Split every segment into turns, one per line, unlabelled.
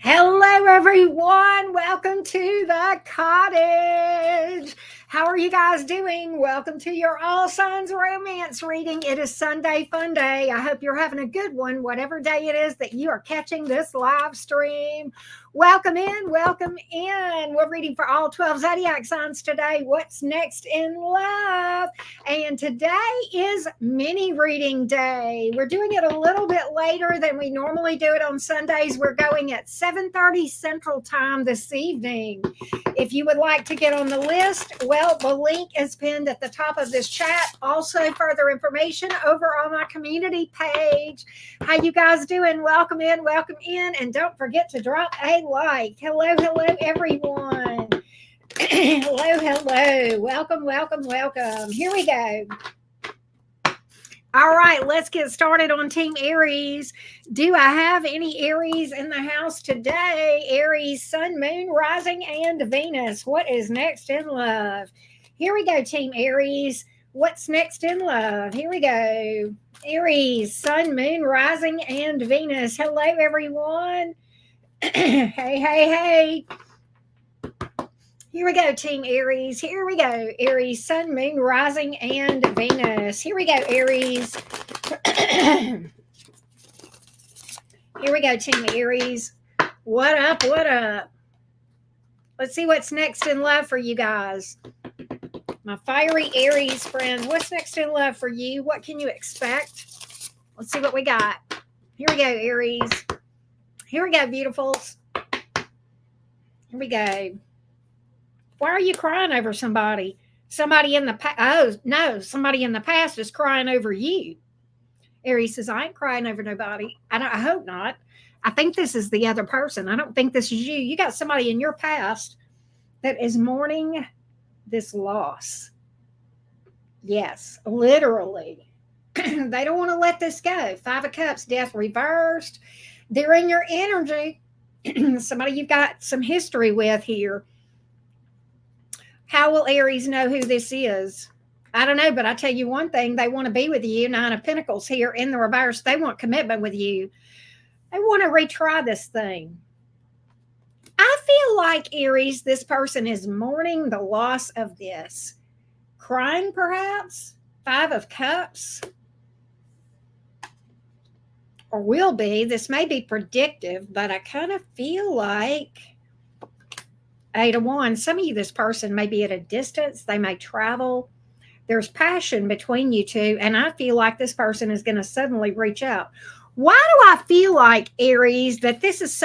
Hello, everyone. Welcome to the cottage. How are you guys doing? Welcome to your All Signs Romance reading. It is Sunday Fun Day. I hope you're having a good one, whatever day it is that you are catching this live stream. Welcome in. Welcome in. We're reading for all 12 zodiac signs today. What's next in love? And today is mini reading day. We're doing it a little bit later than we normally do it on Sundays. We're going at 7:30 Central Time this evening. If you would like to get on the list, well, the link is pinned at the top of this chat. Also, further information over on my community page. How you guys doing? Welcome in, and don't forget to drop a like. Hello, everyone. Hello. Welcome. Here we go. All right, let's get started on Team Aries. Do I have any Aries in the house today? Aries, Sun, Moon, Rising, and Venus. What is next in love? Here we go, Team Aries. What's next in love? Here we go. Aries, Sun, Moon, Rising, and Venus. Hello, everyone. Hey. Here we go, Team Aries. Here we go. Aries, Sun, Moon, Rising, and Venus. Here we go, Aries. Here we go, Team Aries. What up? Let's see what's next in love for you guys. My fiery Aries friend, what's next in love for you? What can you expect? Let's see what we got. Here we go, Aries. Here we go, beautifuls. Here we go. Why are you crying over somebody? Somebody in the past. Oh, no, somebody in the past is crying over you. Aries says, I ain't crying over nobody. I hope not. I think this is the other person. I don't think this is you. You got somebody in your past that is mourning this loss. Yes, literally. They don't want to let this go. 5 of Cups, death reversed. They're in your energy. Somebody you've got some history with here. How will Aries know who this is? I don't know, but I tell you one thing, they want to be with you. 9 of Pentacles here in the reverse. They want commitment with you. They want to retry this thing. I feel like, Aries, this person is mourning the loss of this. Crying, perhaps? 5 of Cups. Or will be. This may be predictive, but I kind of feel like 8 of Wands. Some of you, this person may be at a distance. They may travel. There's passion between you two, and I feel like this person is going to suddenly reach out. Why do I feel like, Aries, that this is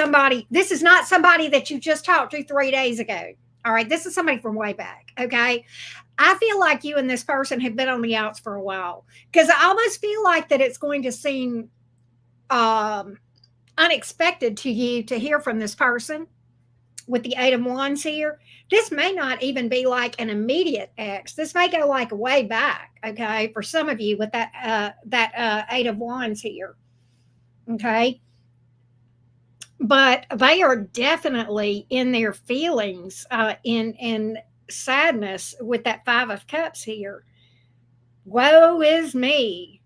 not somebody that you just talked to 3 days ago? All right, this is somebody from way back, okay? I feel like you and this person have been on the outs for a while, because I almost feel like that it's going to seem unexpected to you to hear from this person. With the 8 of Wands here, this may not even be like an immediate ex. This may go like way back, okay, for some of you with that 8 of Wands here, okay? But they are definitely in their feelings, in sadness with that 5 of Cups here. Woe is me.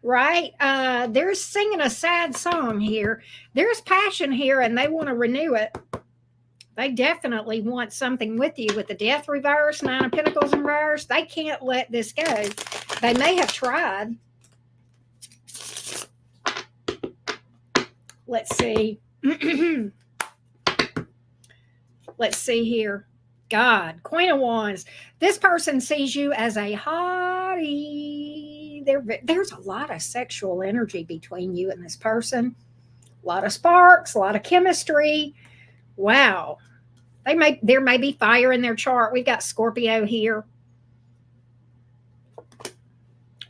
Right? They're singing a sad song here. There's passion here, and they want to renew it. They definitely want something with you. With the death reverse, 9 of Pentacles in reverse, they can't let this go. They may have tried. Let's see. Let's see here. God, Queen of Wands. This person sees you as a hottie. There's a lot of sexual energy between you and this person. A lot of sparks, a lot of chemistry. Wow. There may be fire in their chart. We've got Scorpio here.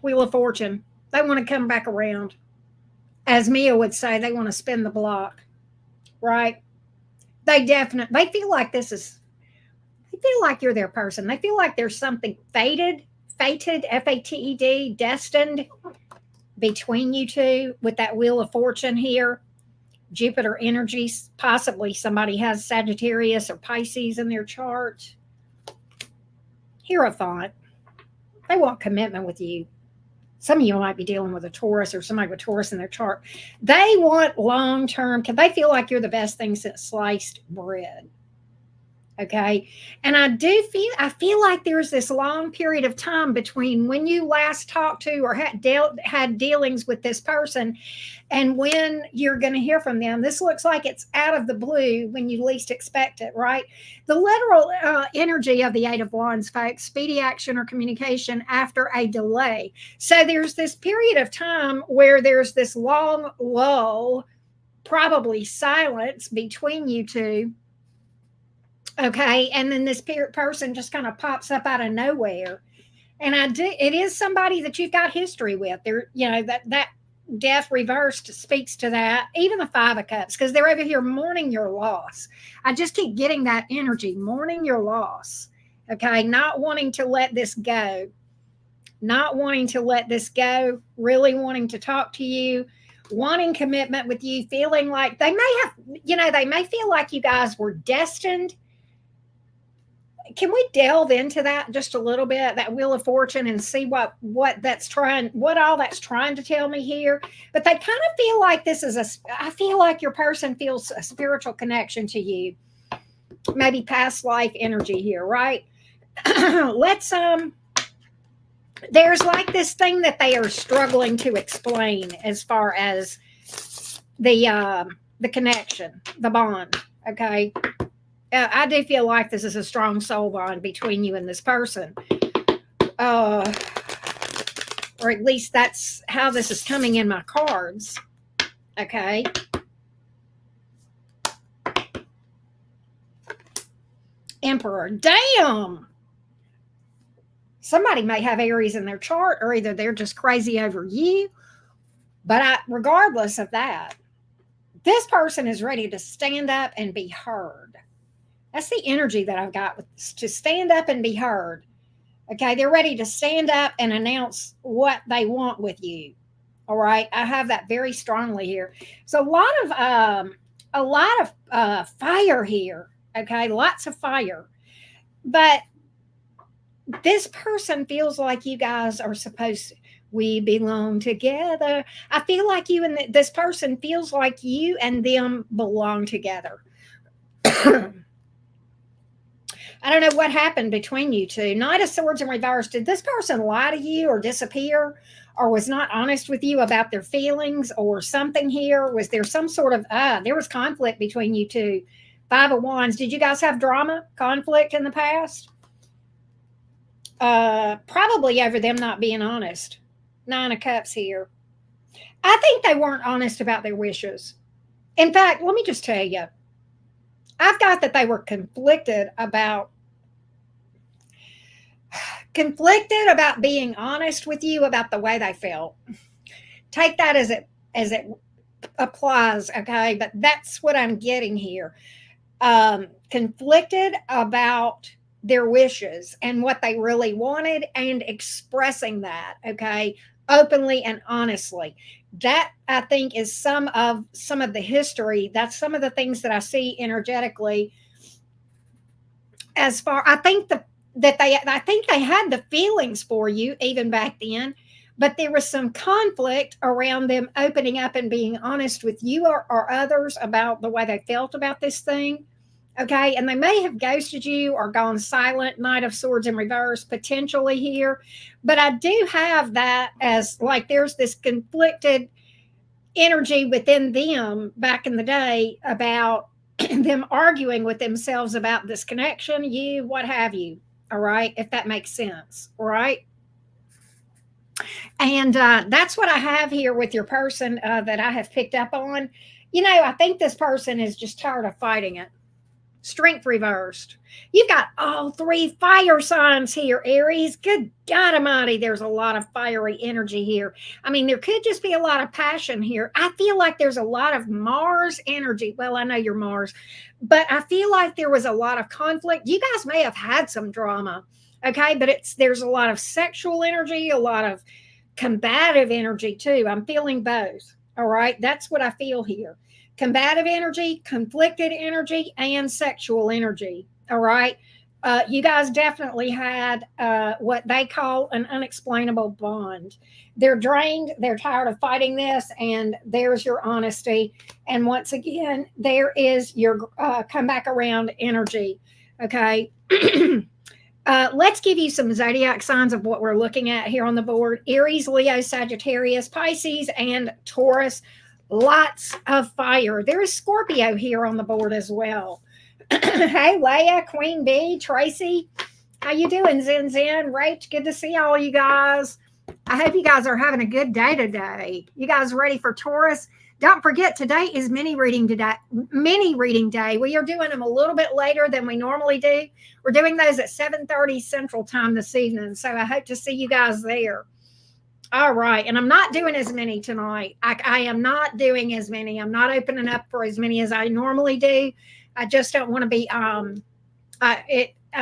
Wheel of Fortune. They want to come back around. As Mia would say, they want to spin the block. Right? They feel like you're their person. They feel like there's something fated, Fated, destined between you two with that Wheel of Fortune here. Jupiter energy, possibly somebody has Sagittarius or Pisces in their chart. Hierophant. They want commitment with you. Some of you might be dealing with a Taurus or somebody with Taurus in their chart. They want long term because they feel like you're the best thing since sliced bread. Okay. And I feel like there's this long period of time between when you last talked to or had dealings with this person and when you're going to hear from them. This looks like it's out of the blue when you least expect it, right? The literal energy of the Eight of Wands, folks, speedy action or communication after a delay. So there's this period of time where there's this long lull, probably silence between you two. Okay. And then this person just kind of pops up out of nowhere. And it is somebody that you've got history with. There, that death reversed speaks to that. Even the Five of Cups, because they're over here mourning your loss. I just keep getting that energy, mourning your loss. Okay. Not wanting to let this go. Not wanting to let this go, really wanting to talk to you, wanting commitment with you, feeling like they may feel like you guys were destined. Can we delve into that just a little bit, that Wheel of Fortune, and see what all that's trying to tell me here? But they kind of feel like I feel like your person feels a spiritual connection to you, maybe past life energy here, right? There's like this thing that they are struggling to explain as far as the connection, the bond. Okay. I do feel like this is a strong soul bond between you and this person. Or at least that's how this is coming in my cards. Okay. Emperor. Damn. Somebody may have Aries in their chart, or either they're just crazy over you. But regardless of that, this person is ready to stand up and be heard. That's the energy that I've got, to stand up and be heard. Okay, they're ready to stand up and announce what they want with you. All right, I have that very strongly here. So a lot of fire here. Okay, lots of fire. But this person feels like you guys are supposed to. We belong together. I feel like you and this person feels like you and them belong together. I don't know what happened between you two. Knight of Swords in reverse. Did this person lie to you or disappear, or was not honest with you about their feelings or something here? Was there some sort of, there was conflict between you two? Five of Wands. Did you guys have drama, conflict in the past? Probably over them not being honest. Nine of Cups here. I think they weren't honest about their wishes. In fact, let me just tell you, I've got that they were conflicted about being honest with you about the way they felt. Take that as it applies, okay? But that's what I'm getting here. Conflicted about their wishes and what they really wanted, and expressing that, okay, openly and honestly. That, I think, is some of the history. That's some of the things that I see energetically. As far, I think they had the feelings for you even back then, but there was some conflict around them opening up and being honest with you or others about the way they felt about this thing. Okay, and they may have ghosted you or gone silent. Knight of Swords in reverse, potentially here. But I do have that as like there's this conflicted energy within them back in the day about them arguing with themselves about this connection, you, what have you. All right, if that makes sense. All right. And that's what I have here with your person that I have picked up on. I think this person is just tired of fighting it. Strength reversed. You've got all three fire signs here, Aries. Good God Almighty, there's a lot of fiery energy here. I mean, there could just be a lot of passion here. I feel like there's a lot of Mars energy. Well, I know you're Mars, but I feel like there was a lot of conflict. You guys may have had some drama, okay? But there's a lot of sexual energy, a lot of combative energy too. I'm feeling both. All right, that's what I feel here. Combative energy, conflicted energy, and sexual energy. All right. You guys definitely had what they call an unexplainable bond. They're drained, they're tired of fighting this, and there's your honesty. And once again, there is your come back around energy. Okay. Let's give you some zodiac signs of what we're looking at here on the board: Aries, Leo, Sagittarius, Pisces, and Taurus. Lots of fire. There is Scorpio here on the board as well. Hey, Leah, Queen Bee, Tracy, how you doing? Zen Zen, Rach, good to see all you guys. I hope you guys are having a good day today. You guys ready for Taurus? Don't forget, today is mini reading day. We are doing them a little bit later than we normally do. We're doing those at 7:30 Central Time this evening, so I hope to see you guys there. All right, and I'm not doing as many tonight. I am not doing as many. I'm not opening up for as many as I normally do. I just don't want to be I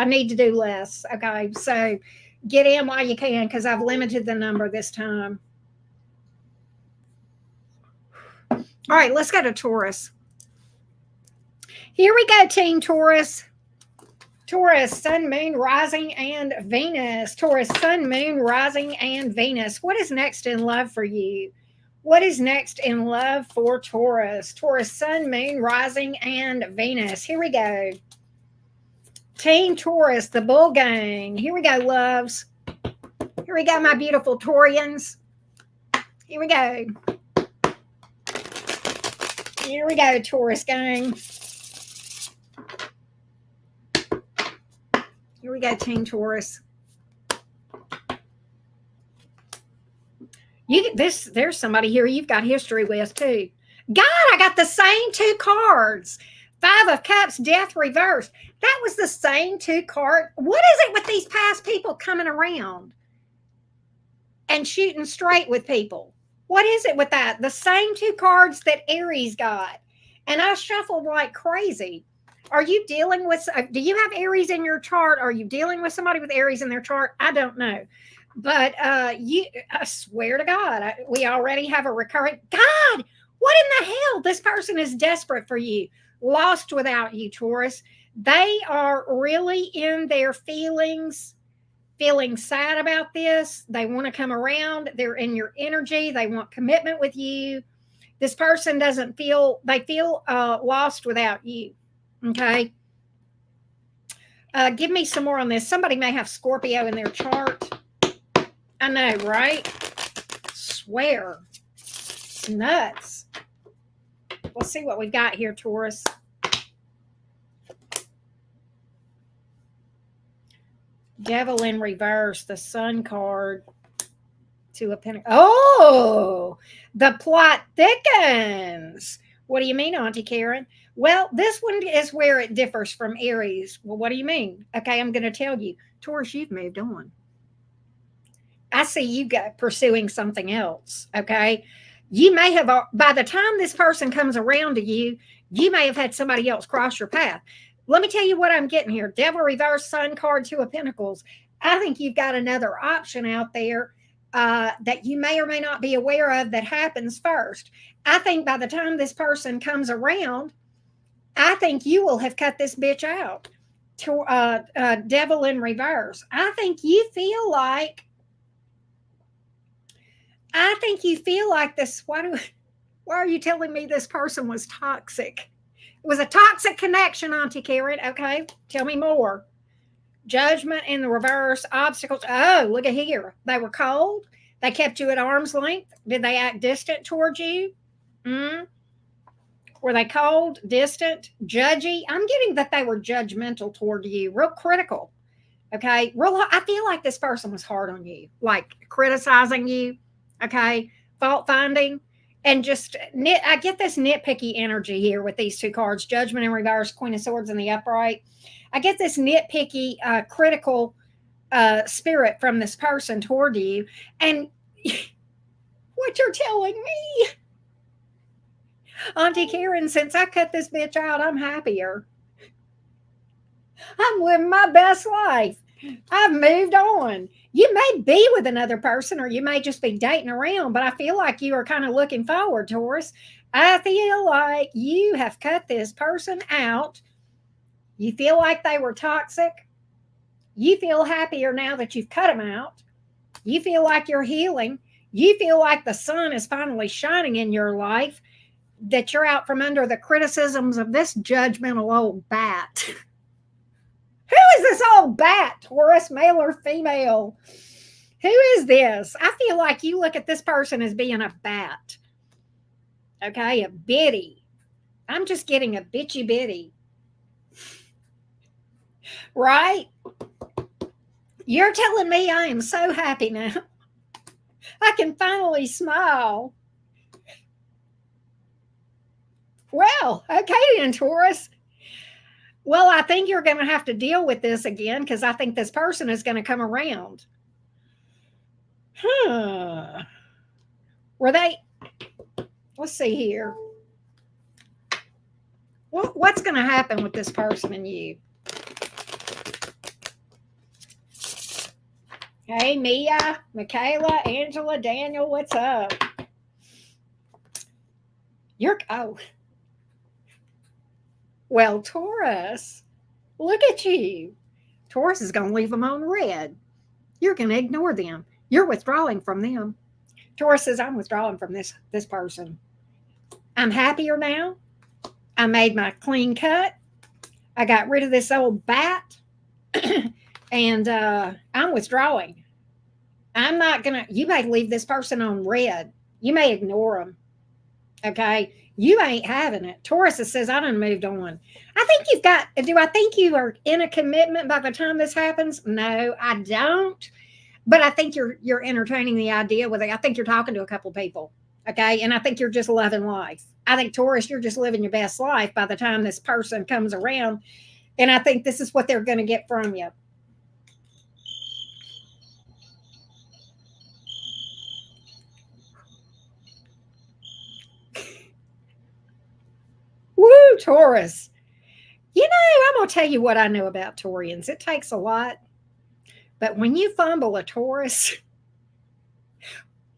need to do less. Okay. So get in while you can, because I've limited the number this time. All right, let's go to Taurus. Here we go, Team Taurus. Taurus, Sun, Moon, Rising, and Venus. Taurus, Sun, Moon, Rising, and Venus. What is next in love for you? What is next in love for Taurus? Taurus, Sun, Moon, Rising, and Venus. Here we go. Team Taurus, the Bull Gang. Here we go, loves. Here we go, my beautiful Taurians. Here we go. Here we go, Taurus Gang. Here we go, Team Taurus. There's somebody here you've got history with too. God, I got the same two cards. Five of Cups, Death reversed. That was the same two cards. What is it with these past people coming around and shooting straight with people? What is it with that? The same two cards that Aries got. And I shuffled like crazy. Are you dealing with, do you have Aries in your chart? Are you dealing with somebody with Aries in their chart? I don't know. But I swear to God, we already have a recurrent. God, what in the hell? This person is desperate for you, lost without you, Taurus. They are really in their feelings, feeling sad about this. They want to come around. They're in your energy. They want commitment with you. This person doesn't feel, they feel lost without you. Okay. Give me some more on this. Somebody may have Scorpio in their chart. I know, right? Swear. It's nuts. We'll see what we've got here, Taurus. Devil in reverse, the Sun card. Two of Pentacles. Oh, the plot thickens. What do you mean, Auntie Karen? Well, this one is where it differs from Aries. Well, what do you mean? Okay, I'm going to tell you. Taurus, you've moved on. I see you pursuing something else. Okay. You may have, by the time this person comes around to you, you may have had somebody else cross your path. Let me tell you what I'm getting here. Devil reverse, Sun card, Two of Pentacles. I think you've got another option out there that you may or may not be aware of that happens first. I think by the time this person comes around, I think you will have cut this bitch out. Devil in reverse. I think you feel like this. Why are you telling me this person was toxic? It was a toxic connection, Auntie Karen. Okay, tell me more. Judgment in the reverse, obstacles. Oh, look at here. They were cold. They kept you at arm's length. Did they act distant towards you? Were they cold, distant, judgy? I'm getting that they were judgmental toward you, real critical. Okay, I feel like this person was hard on you, like criticizing you. Okay, fault finding, and just I get this nitpicky energy here with these two cards: Judgment in reverse, Queen of Swords in the upright. I get this nitpicky, critical spirit from this person toward you. And what you're telling me, Auntie Karen, since I cut this bitch out, I'm happier. I'm living my best life. I've moved on. You may be with another person, or you may just be dating around, but I feel like you are kind of looking forward, Taurus. I feel like you have cut this person out. You feel like they were toxic. You feel happier now that you've cut them out. You feel like you're healing. You feel like the sun is finally shining in your life, that you're out from under the criticisms of this judgmental old bat. Who is this old bat, Taurus, male or female? Who is this? I feel like you look at this person as being a bat. Okay, a bitty. I'm just getting a bitchy bitty. Right? You're telling me I am so happy now. I can finally smile. Well, okay then, Taurus. Well, I think you're going to have to deal with this again because I think this person is going to come around. Were they? Let's see here. What's going to happen with this person and you? Hey, Mia, Michaela, Angela, Daniel, what's up? Well, Taurus, look at you. Taurus is going to leave them on red. You're going to ignore them. You're withdrawing from them. Taurus says, I'm withdrawing from this person. I'm happier now. I made my clean cut. I got rid of this old bat. And I'm withdrawing. I'm not going to, you may leave this person on red. You may ignore them. Okay. You ain't having it. Taurus says, I done moved on. Do I think you are in a commitment by the time this happens? No, I don't. But I think you're entertaining the idea with it. I think you're talking to a couple of people. Okay. And I think you're just loving life. I think, Taurus, you're just living your best life by the time this person comes around. And I think this is what they're going to get from you. Woo, Taurus. You know, I'm going to tell you what I know about Taurians. It takes a lot. But when you fumble a Taurus,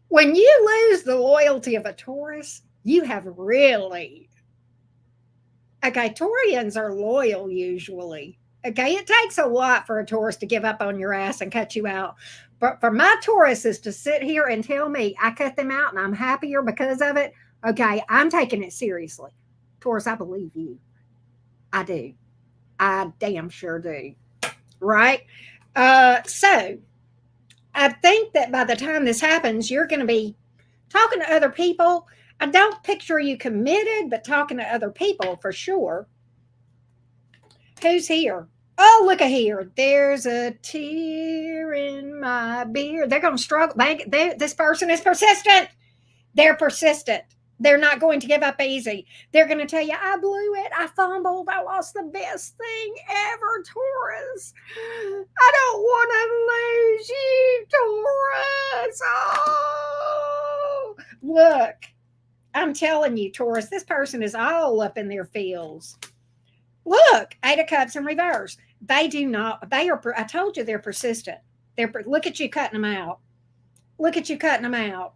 when you lose the loyalty of a Taurus, you have really. Okay, Taurians are loyal usually. Okay, it takes a lot for a Taurus to give up on your ass and cut you out. But for my Tauruses to sit here and tell me I cut them out and I'm happier because of it, okay, I'm taking it seriously. Taurus, I believe you. I do. I damn sure do. Right? So I think that by the time this happens, you're going to be talking to other people. I don't picture you committed, but talking to other people for sure. Who's here? Oh, look at here. There's a tear in my beer. They're going to struggle. This person is persistent. They're persistent. They're not going to give up easy. They're going to tell you, I blew it. I fumbled. I lost the best thing ever, Taurus. I don't want to lose you, Taurus. Oh, look, I'm telling you, Taurus, this person is all up in their feels. Look, 8 of Cups in reverse. They do not, they are, I told you they're persistent. Look at you cutting them out. Look at you cutting them out.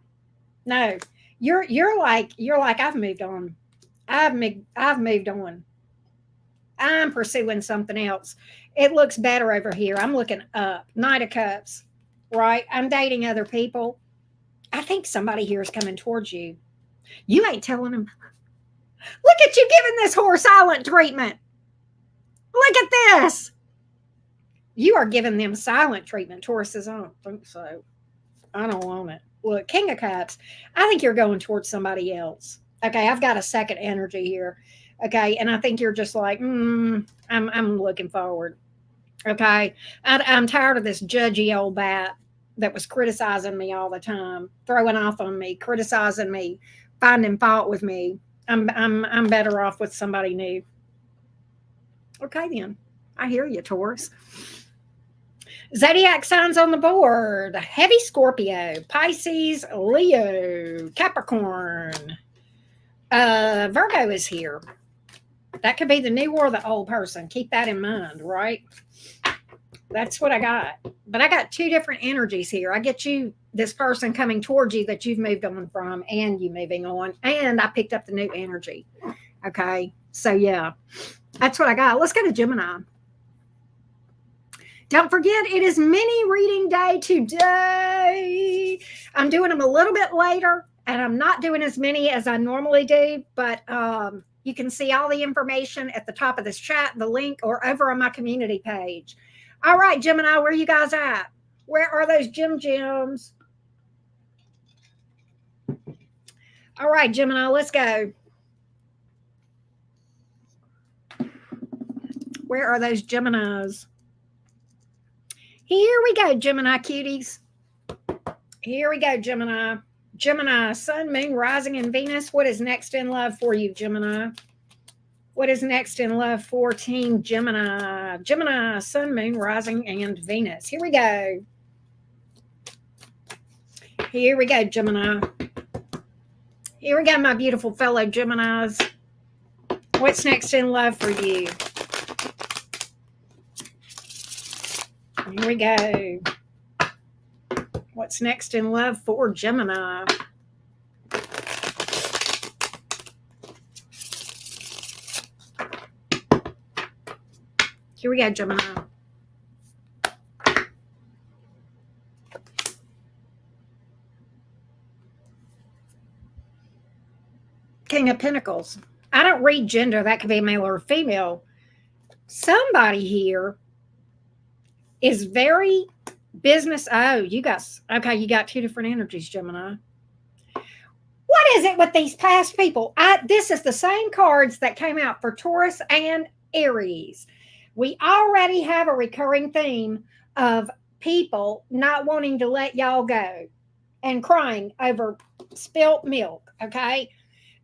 No. You're like I've moved on. I've moved on. I'm pursuing something else. It looks better over here. I'm looking up. Knight of Cups, right? I'm dating other people. I think somebody here is coming towards you. You ain't telling them. Look at you giving this whore silent treatment. Look at this. You are giving them silent treatment. Taurus says, I don't think so. I don't want it. Look, King of Cups, I think you're going towards somebody else. Okay, I've got a second energy here. Okay, and I think you're just like, I'm looking forward. Okay, I'm tired of this judgy old bat that was criticizing me all the time, throwing off on me, criticizing me, finding fault with me. I'm better off with somebody new. Okay, then. I hear you, Taurus. Zodiac signs on the board. Heavy Scorpio, Pisces, Leo, Capricorn. Virgo is here. That could be the new or the old person. Keep that in mind, right? That's what I got. But I got 2 different energies here. I get you, this person coming towards you that you've moved on from, and you moving on. And I picked up the new energy. Okay. So, yeah, that's what I got. Let's go to Gemini. Don't forget, it is mini reading day today. I'm doing them a little bit later, and I'm not doing as many as I normally do, but you can see all the information at the top of this chat, the link, or over on my community page. All right, Gemini, where you guys at? Where are those gems? All right, Gemini, let's go. Where are those Geminis? Here we go, Gemini cuties. Here we go, Gemini. Gemini, Sun, Moon, Rising, and Venus. What is next in love for you, Gemini? What is next in love for Team Gemini? Gemini, Sun, Moon, Rising, and Venus. Here we go. Here we go, Gemini. Here we go, my beautiful fellow Geminis. What's next in love for you? Here we go. What's next in love for Gemini? Here we go, Gemini. King of Pentacles. I don't read gender. That could be male or female. Somebody here is very business. Oh, you got two different energies, Gemini. What is it with these past people? This is the same cards that came out for Taurus and Aries. We already have a recurring theme of people not wanting to let y'all go and crying over spilt milk, okay?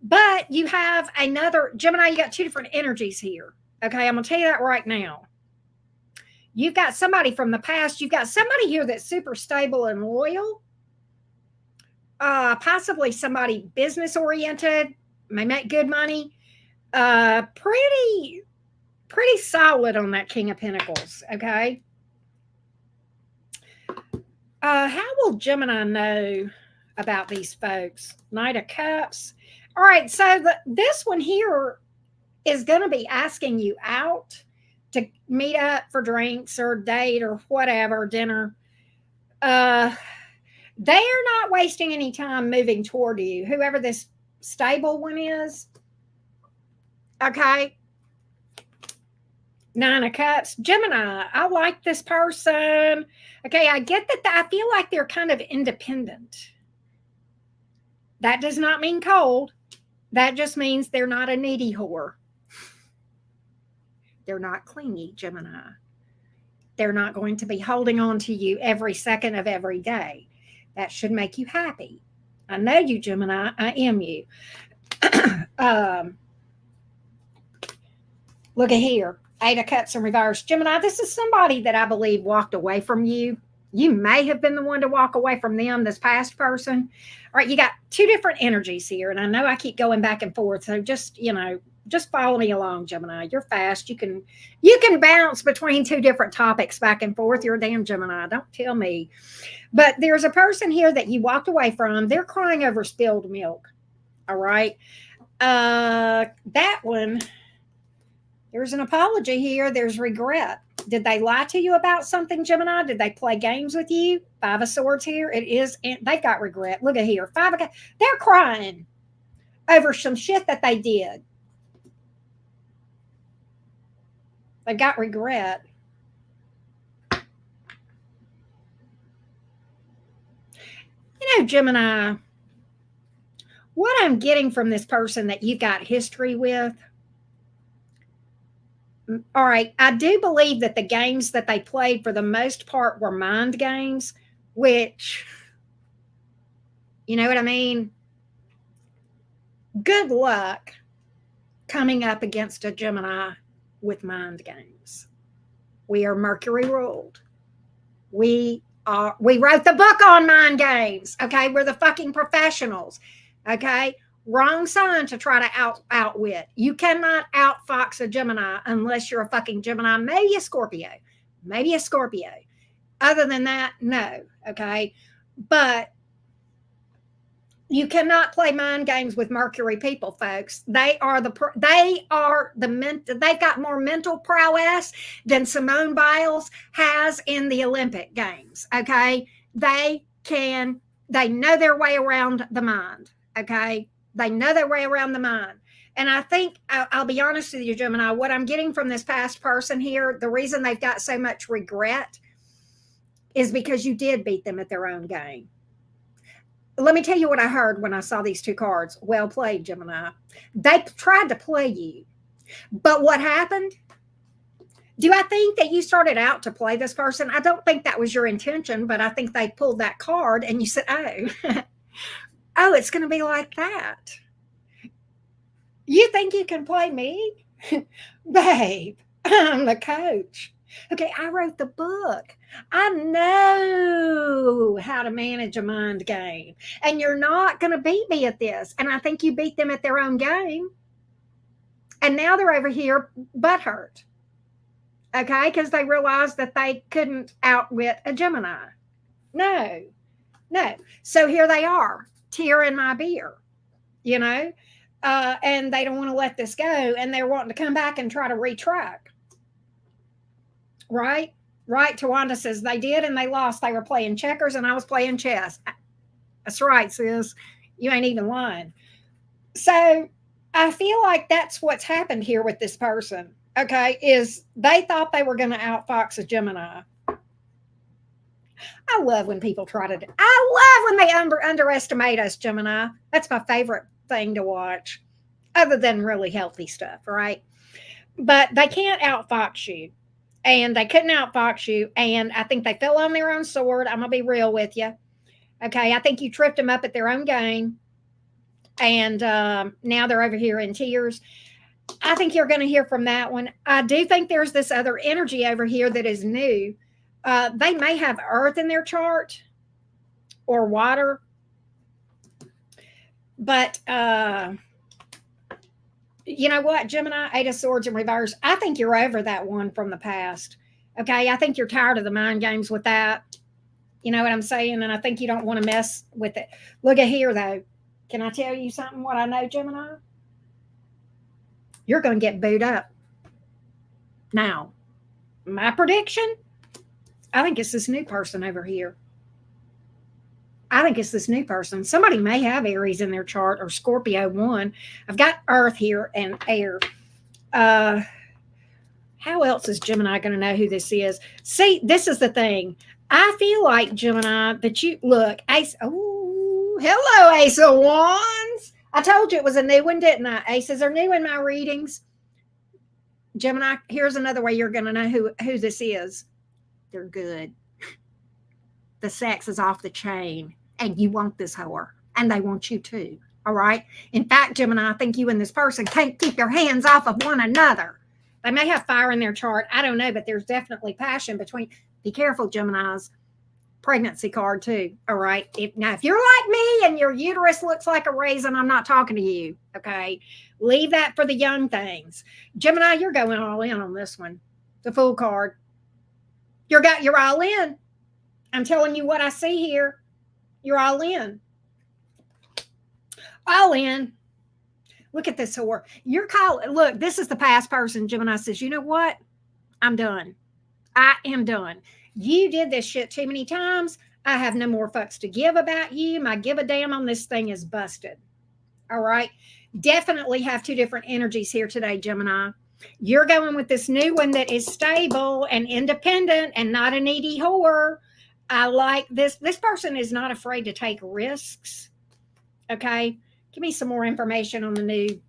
But you have another, Gemini, you got two different energies here, okay? I'm going to tell you that right now. You've got somebody from the past. You've got somebody here that's super stable and loyal. Possibly somebody business oriented, may make good money. Pretty solid on that King of Pentacles, okay? How will Gemini know about these folks? Knight of Cups. All right, so this one here is going to be asking you out to meet up for drinks or date or whatever, dinner. They're not wasting any time moving toward you, whoever this stable one is. Okay. Nine of Cups. Gemini, I like this person. Okay, I get that I feel like they're kind of independent. That does not mean cold. That just means they're not a needy whore. They're not clingy, Gemini. They're not going to be holding on to you every second of every day. That should make you happy. I know you, Gemini. I am you. Look at here. Eight of Cups in reverse. Gemini, this is somebody that I believe walked away from you. You may have been the one to walk away from them, this past person. All right, you got two different energies here, and I know I keep going back and forth, so just follow me along, Gemini. You're fast. You can bounce between two different topics back and forth. You're a damn Gemini. Don't tell me. But there's a person here that you walked away from. They're crying over spilled milk. All right. That one, there's an apology here. There's regret. Did they lie to you about something, Gemini? Did they play games with you? Five of Swords here. It is. They got regret. Look at here. Five of Cups. They're crying over some shit that they did. They got regret. You know, Gemini, what I'm getting from this person that you've got history with, all right, I do believe that the games that they played for the most part were mind games, which, you know what I mean? Good luck coming up against a Gemini with mind games. We are Mercury ruled. We wrote the book on mind games. Okay, we're the fucking professionals. Okay, wrong sign to try to outwit. You cannot outfox a Gemini unless you're a fucking Gemini. Maybe a Scorpio. Other than that, no. Okay, but You cannot play mind games with Mercury people, folks. They've got more mental prowess than Simone Biles has in the Olympic Games. Okay, they know their way around the mind. Okay, they know their way around the mind. And I think I'll be honest with you, Gemini. What I'm getting from this past person here, the reason they've got so much regret is because you did beat them at their own game. Let me tell you what I heard when I saw these two cards. Well played, Gemini. They tried to play you. But what happened? Do I think that you started out to play this person? I don't think that was your intention, but I think they pulled that card and you said, oh, oh, it's going to be like that. You think you can play me? Babe, I'm the coach. Okay, I wrote the book. I know how to manage a mind game. And you're not going to beat me at this. And I think you beat them at their own game. And now they're over here butthurt. Okay, because they realized that they couldn't outwit a Gemini. No, no. So here they are, tear in my beer, you know, and they don't want to let this go. And they're wanting to come back and try to retrack. Right? Right. Tawanda says they did and they lost. They were playing checkers and I was playing chess. That's right, sis. You ain't even lying. So I feel like that's what's happened here with this person. Okay. Is they thought they were going to outfox a Gemini. I love when people try to I love when they underestimate us, Gemini. That's my favorite thing to watch, other than really healthy stuff, right? But they can't outfox you. And they couldn't outfox you. And I think they fell on their own sword. I'm going to be real with you. Okay. I think you tripped them up at their own game. And now they're over here in tears. I think you're going to hear from that one. I do think there's this other energy over here that is new. They may have earth in their chart or water. But you know what, Gemini, Eight of Swords in reverse. I think you're over that one from the past. Okay. I think you're tired of the mind games with that. You know what I'm saying? And I think you don't want to mess with it. Look at here, though. Can I tell you something? What I know, Gemini? You're going to get booed up. Now, my prediction, I think it's this new person over here. I think it's this new person. Somebody may have Aries in their chart or Scorpio 1. I've got Earth here and air. How else is Gemini going to know who this is? See, this is the thing. I feel like, Gemini, that you look, Ace. Oh, hello, Ace of Wands. I told you it was a new one, didn't I? Aces are new in my readings. Gemini, here's another way you're going to know who this is. They're good. The sex is off the chain. And you want this whore, and they want you too. All right. In fact, Gemini, I think you and this person can't keep your hands off of one another. They may have fire in their chart. I don't know, but there's definitely passion between. Be careful, Gemini's pregnancy card too. All right. If you're like me and your uterus looks like a raisin, I'm not talking to you. Okay. Leave that for the young things. Gemini, you're going all in on this one. The Fool card. You're all in. I'm telling you what I see here. You're all in. All in. Look at this whore. You're calling. Look, this is the past person. Gemini says, you know what? I'm done. I am done. You did this shit too many times. I have no more fucks to give about you. My give a damn on this thing is busted. All right. Definitely have two different energies here today, Gemini. You're going with this new one that is stable and independent and not a needy whore. I like this. This person is not afraid to take risks. Okay. Give me some more information on the new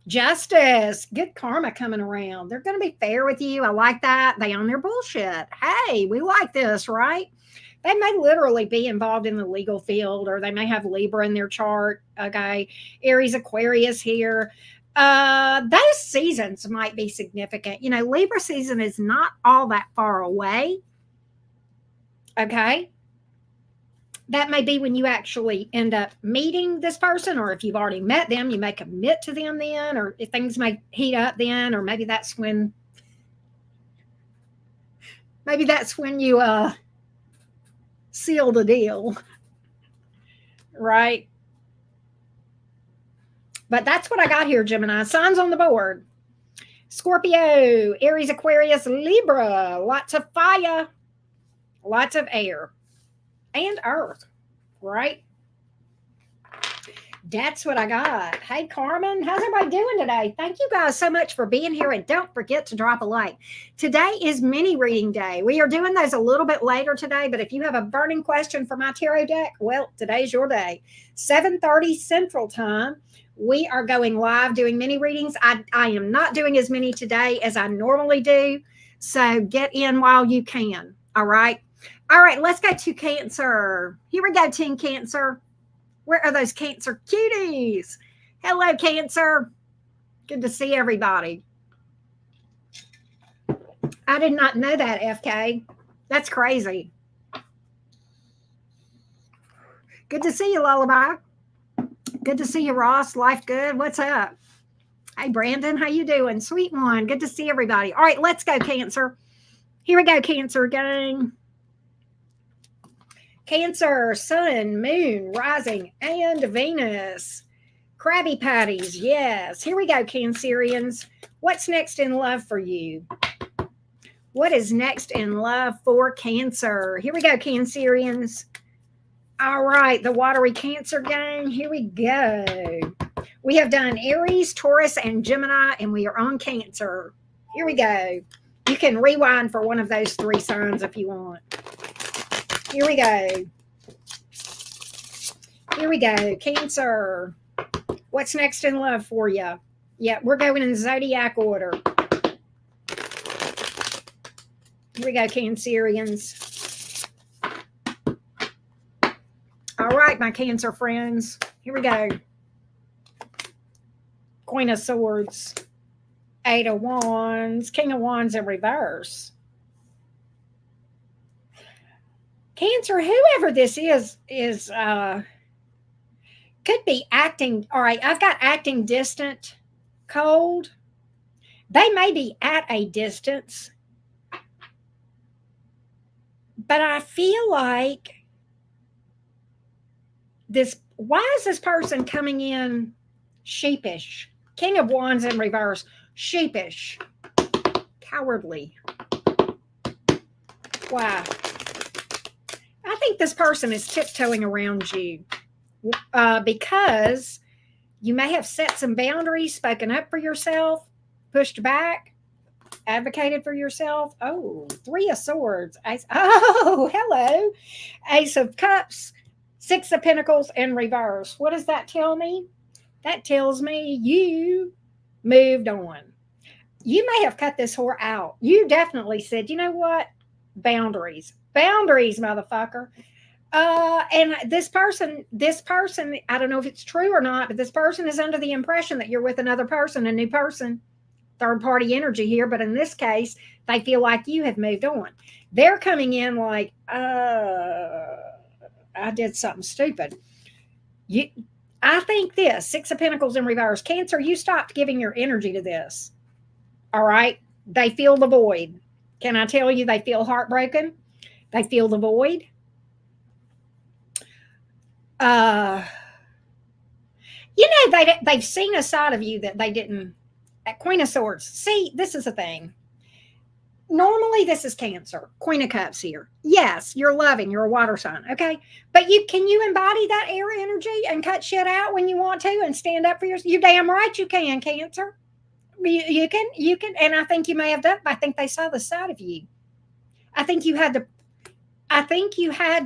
Justice. Good karma coming around. They're going to be fair with you. I like that. They own their bullshit. Hey, we like this, right? They may literally be involved in the legal field, or they may have Libra in their chart. Okay. Aries, Aquarius here. Those seasons might be significant. You know, Libra season is not all that far away. Okay. That may be when you actually end up meeting this person, or if you've already met them, you may commit to them then, or if things may heat up then, or maybe that's when you seal the deal. Right. But that's what I got here, Gemini. Signs on the board. Scorpio, Aries, Aquarius, Libra. Lots of fire, lots of air, and earth, right? That's what I got. Hey, Carmen, how's everybody doing today? Thank you guys so much for being here. And don't forget to drop a like. Today is mini reading day. We are doing those a little bit later today, but if you have a burning question for my tarot deck, well, today's your day. 7:30 Central Time. We are going live doing mini readings. I am not doing as many today as I normally do. So get in while you can. All right. All right, let's go to Cancer. Here we go, Team Cancer. Where are those Cancer cuties? Hello, Cancer. Good to see everybody. I did not know that, FK. That's crazy. Good to see you, Lullaby. Good to see you, Ross. Life good? What's up? Hey, Brandon. How you doing? Sweet one. Good to see everybody. All right, let's go, Cancer. Here we go, Cancer gang. Cancer, Sun, Moon, Rising, and Venus. Krabby Patties, yes. Here we go, Cancerians. What's next in love for you? What is next in love for Cancer? Here we go, Cancerians. All right, the watery Cancer gang, here we go. We have done Aries, Taurus, and Gemini, and we are on Cancer. Here we go. You can rewind for one of those three signs if you want. Here we go. Here we go. Cancer. What's next in love for you? Yeah, we're going in zodiac order. Here we go, Cancerians. All right, my Cancer friends. Here we go. Queen of Swords. Eight of Wands. King of Wands in reverse. Cancer, whoever this is could be acting. All right, I've got acting distant, cold. They may be at a distance, but I feel like this. Why is this person coming in sheepish? King of Wands in reverse, sheepish, cowardly. Why? I think this person is tiptoeing around you because you may have set some boundaries, spoken up for yourself, pushed back, advocated for yourself. Oh, Three of Swords. Oh, hello. Ace of Cups, Six of Pentacles in reverse. What does that tell me? That tells me you moved on. You may have cut this whore out. You definitely said, you know what? Boundaries, motherfucker. And this person, I don't know if it's true or not, but this person is under the impression that you're with another person, a new person, third party energy here. But in this case, they feel like you have moved on. They're coming in like, I did something stupid. I think this Six of Pentacles in reverse. Cancer, you stopped giving your energy to this. All right. They feel the void. Can I tell you, they feel heartbroken? They feel the void. They've seen a side of you that they didn't. At Queen of Swords. See, this is the thing. Normally, this is Cancer. Queen of Cups here. Yes, you're loving. You're a water sign. Okay. But can you embody that air energy and cut shit out when you want to and stand up for yourself? You damn right you can, Cancer. You can, and I think you may have done. I think they saw the side of you. I think you had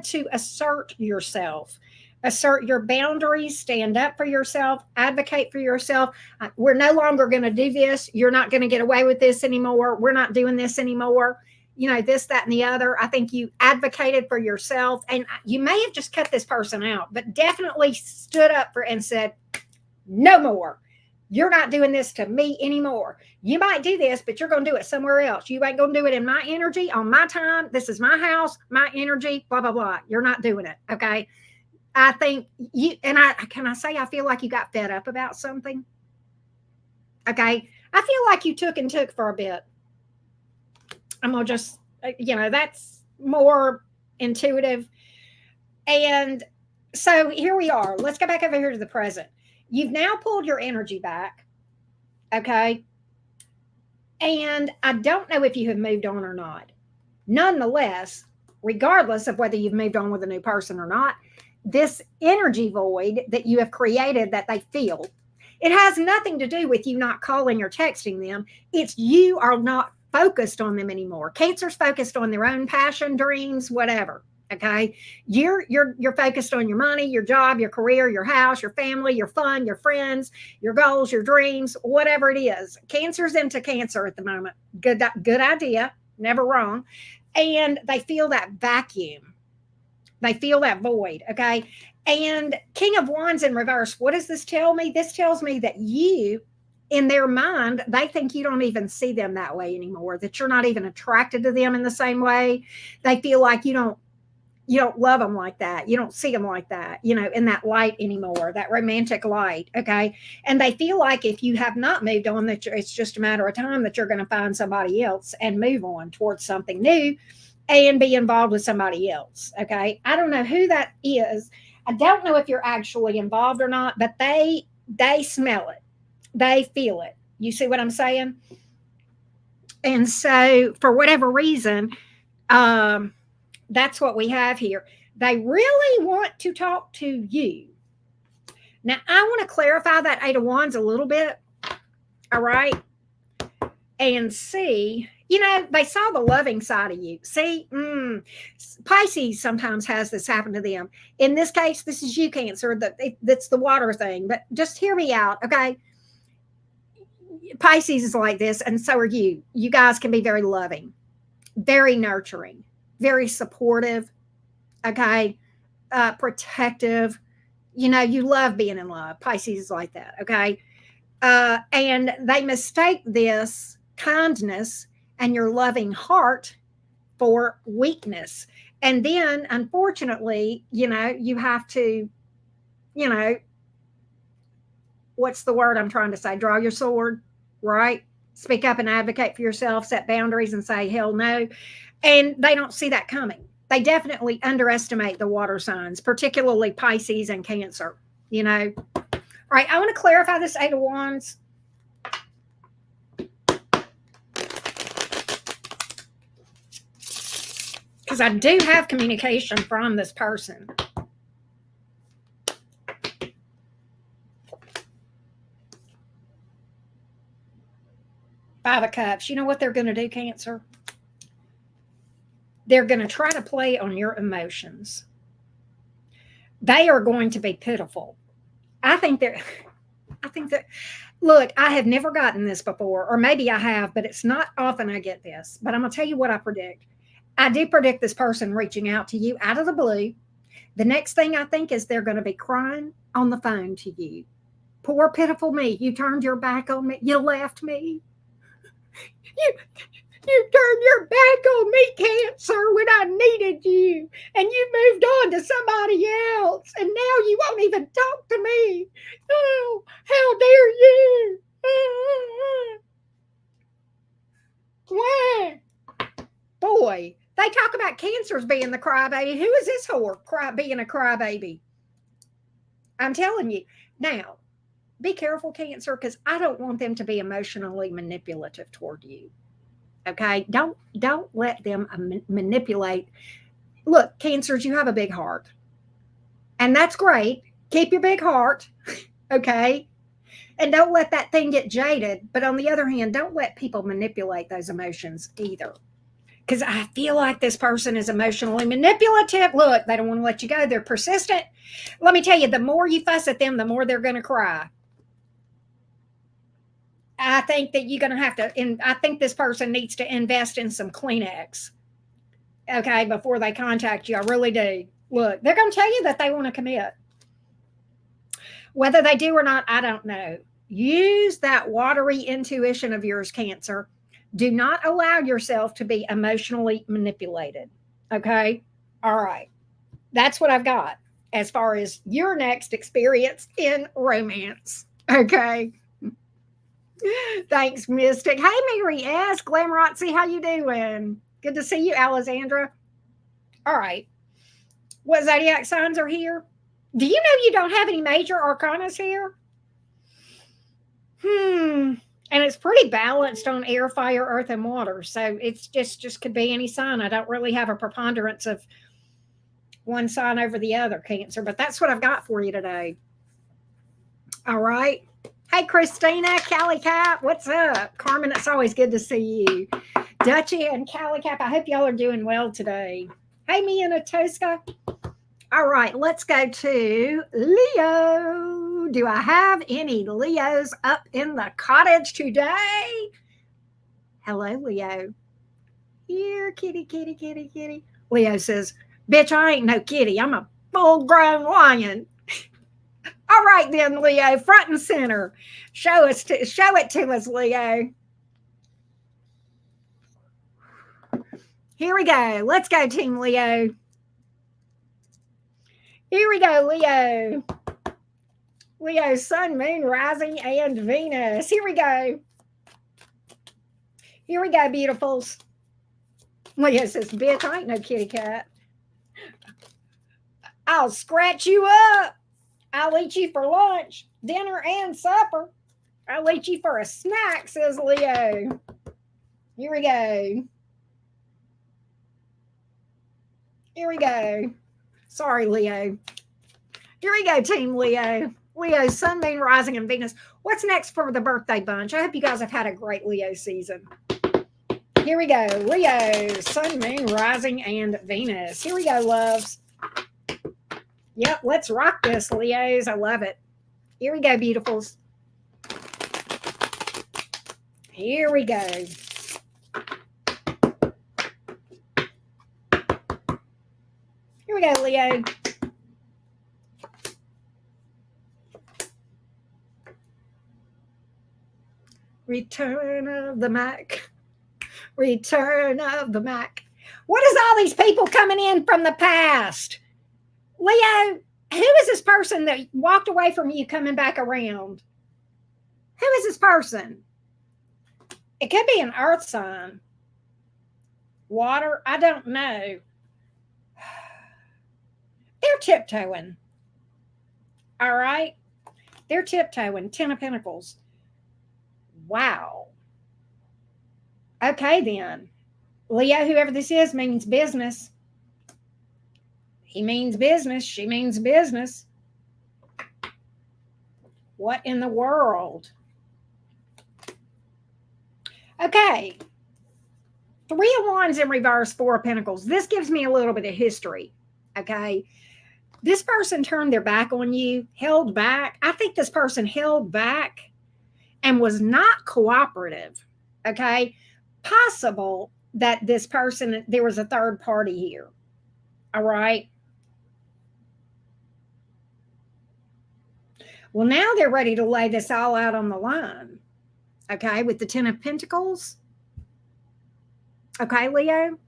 to assert yourself, assert your boundaries, stand up for yourself, advocate for yourself. We're no longer going to do this. You're not going to get away with this anymore. We're not doing this anymore. This, that, and the other. I think you advocated for yourself, and you may have just cut this person out, but definitely stood up and said, no more. You're not doing this to me anymore. You might do this, but you're going to do it somewhere else. You ain't going to do it in my energy, on my time. This is my house, my energy, blah, blah, blah. You're not doing it. Okay. I think I feel like you got fed up about something. Okay. I feel like you took for a bit. I'm going to just, that's more intuitive. And so here we are. Let's go back over here to the present. You've now pulled your energy back. Okay. And I don't know if you have moved on or not. Nonetheless, regardless of whether you've moved on with a new person or not, this energy void that you have created that they feel, it has nothing to do with you not calling or texting them. It's you are not focused on them anymore. Cancer's focused on their own passion, dreams, whatever. Okay. You're focused on your money, your job, your career, your house, your family, your fun, your friends, your goals, your dreams, whatever it is. Cancer's into cancer at the moment. Good idea. Never wrong. And they feel that vacuum. They feel that void. Okay. And King of Wands in reverse, what does this tell me? This tells me that you, in their mind, they think you don't even see them that way anymore, that you're not even attracted to them in the same way. They feel like you don't love them like that. You don't see them like that, in that light anymore, that romantic light. Okay. And they feel like if you have not moved on, that it's just a matter of time that you're going to find somebody else and move on towards something new and be involved with somebody else. Okay. I don't know who that is. I don't know if you're actually involved or not, but they smell it. They feel it. You see what I'm saying? And so for whatever reason, that's what we have here. They really want to talk to you. Now, I want to clarify that Eight of Wands a little bit. All right. And see, they saw the loving side of you. See, Pisces sometimes has this happen to them. In this case, this is you, Cancer. That's the water thing. But just hear me out. Okay. Pisces is like this, and so are you. You guys can be very loving, very nurturing, very supportive, okay, protective. You love being in love. Pisces is like that, okay? And they mistake this kindness and your loving heart for weakness. And then, unfortunately, you have to, what's the word I'm trying to say? Draw your sword, right? Speak up and advocate for yourself, set boundaries and say, hell no. And they don't see that coming. They definitely underestimate the water signs, particularly Pisces and Cancer. All right, I want to clarify this Eight of Wands. Because I do have communication from this person. Five of Cups. You know what they're going to do, Cancer? They're going to try to play on your emotions. They are going to be pitiful. I think that, look, I have never gotten this before, or maybe I have, but it's not often I get this. But I'm going to tell you what I predict. I do predict this person reaching out to you out of the blue. The next thing I think is they're going to be crying on the phone to you. Poor, pitiful me. You turned your back on me. You left me. You turned your back on me, Cancer, when I needed you, and you moved on to somebody else, and now you won't even talk to me. Oh, how dare you? Why? Boy, they talk about Cancers being the crybaby. Who is this whore being a crybaby? I'm telling you. Now, be careful, Cancer, because I don't want them to be emotionally manipulative toward you. Okay, don't let them manipulate. Look, Cancers, you have a big heart, and that's great. Keep your big heart, okay, and don't let that thing get jaded. But on the other hand, don't let people manipulate those emotions either, because I feel like this person is emotionally manipulative. Look, they don't want to let you go. They're persistent. Let me tell you, the more you fuss at them, the more they're going to cry. I think that you're going to have to, and I think this person needs to invest in some Kleenex, okay, before they contact you. I really do. Look, they're going to tell you that they want to commit. Whether they do or not, I don't know. Use that watery intuition of yours, Cancer. Do not allow yourself to be emotionally manipulated, okay? All right. That's what I've got as far as your next experience in romance, okay? Thanks, Mystic. Hey, Mary S. Glamorazzi, how you doing? Good to see you, Alexandra. All right. What zodiac signs are here? Do you know you don't have any major arcanas here? it's pretty balanced on air, fire, earth, and water. So it's just could be any sign. I don't really have a preponderance of one sign over the other, Cancer, but that's what I've got for you today. All right. Hey, Christina, Callie Cap, what's up? Carmen, it's always good to see you. Dutchie and Callie Cap, I hope y'all are doing well today. Hey, Mia and Atoska. All right, let's go to Leo. Do I have any Leos up in the cottage today? Hello, Leo. Here, kitty, kitty, kitty, kitty. Leo says, bitch, I ain't no kitty. I'm a full-grown lion. All right then, Leo, front and center. Show it to us, Leo. Here we go. Let's go, Team Leo. Here we go, Leo. Leo, sun, moon, rising, and Venus. Here we go. Here we go, beautifuls. Leo says, bitch, I ain't no kitty cat. I'll scratch you up. I'll eat you for lunch, dinner, and supper. I'll eat you for a snack, says Leo. Here we go. Here we go. Sorry, Leo. Here we go, Team Leo. Leo, sun, moon, rising, and Venus. What's next for the birthday bunch? I hope you guys have had a great Leo season. Here we go. Leo, sun, moon, rising, and Venus. Here we go, loves. Yep, let's rock this, Leos. I love it. Here we go, beautifuls. Here we go. Here we go, Leo. Return of the Mac. Return of the Mac. What is all these people coming in from the past? Leo, who is this person that walked away from you coming back around? Who is this person? It could be an earth sign. Water, I don't know. They're tiptoeing. All right? They're tiptoeing. 10 of Pentacles. Wow. Okay, then. Leo, whoever this is, means business. He means business. She means business. What in the world? Okay. 3 of Wands in reverse, 4 of Pentacles. This gives me a little bit of history. Okay. This person turned their back on you, held back. I think this person held back and was not cooperative. Okay. Possible that this person, there was a third party here. All right. Well, now they're ready to lay this all out on the line. Okay, with the 10 of Pentacles. Okay, Leo.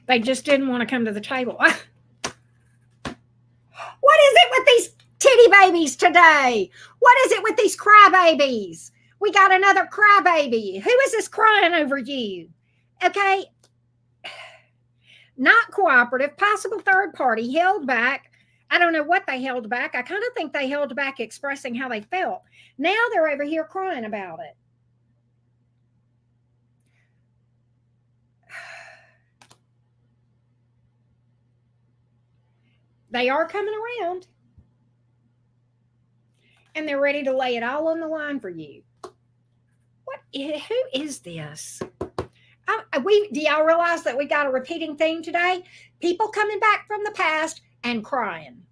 They just didn't want to come to the table. What is it with these titty babies today? What is it with these crybabies? We got another crybaby. Who is this crying over you? Okay. Not cooperative, possible third party, held back. I don't know what they held back. I kind of think they held back expressing how they felt. Now they're over here crying about it. They are coming around. And they're ready to lay it all on the line for you. Who is this? Do y'all realize that we got a repeating theme today? People coming back from the past and crying.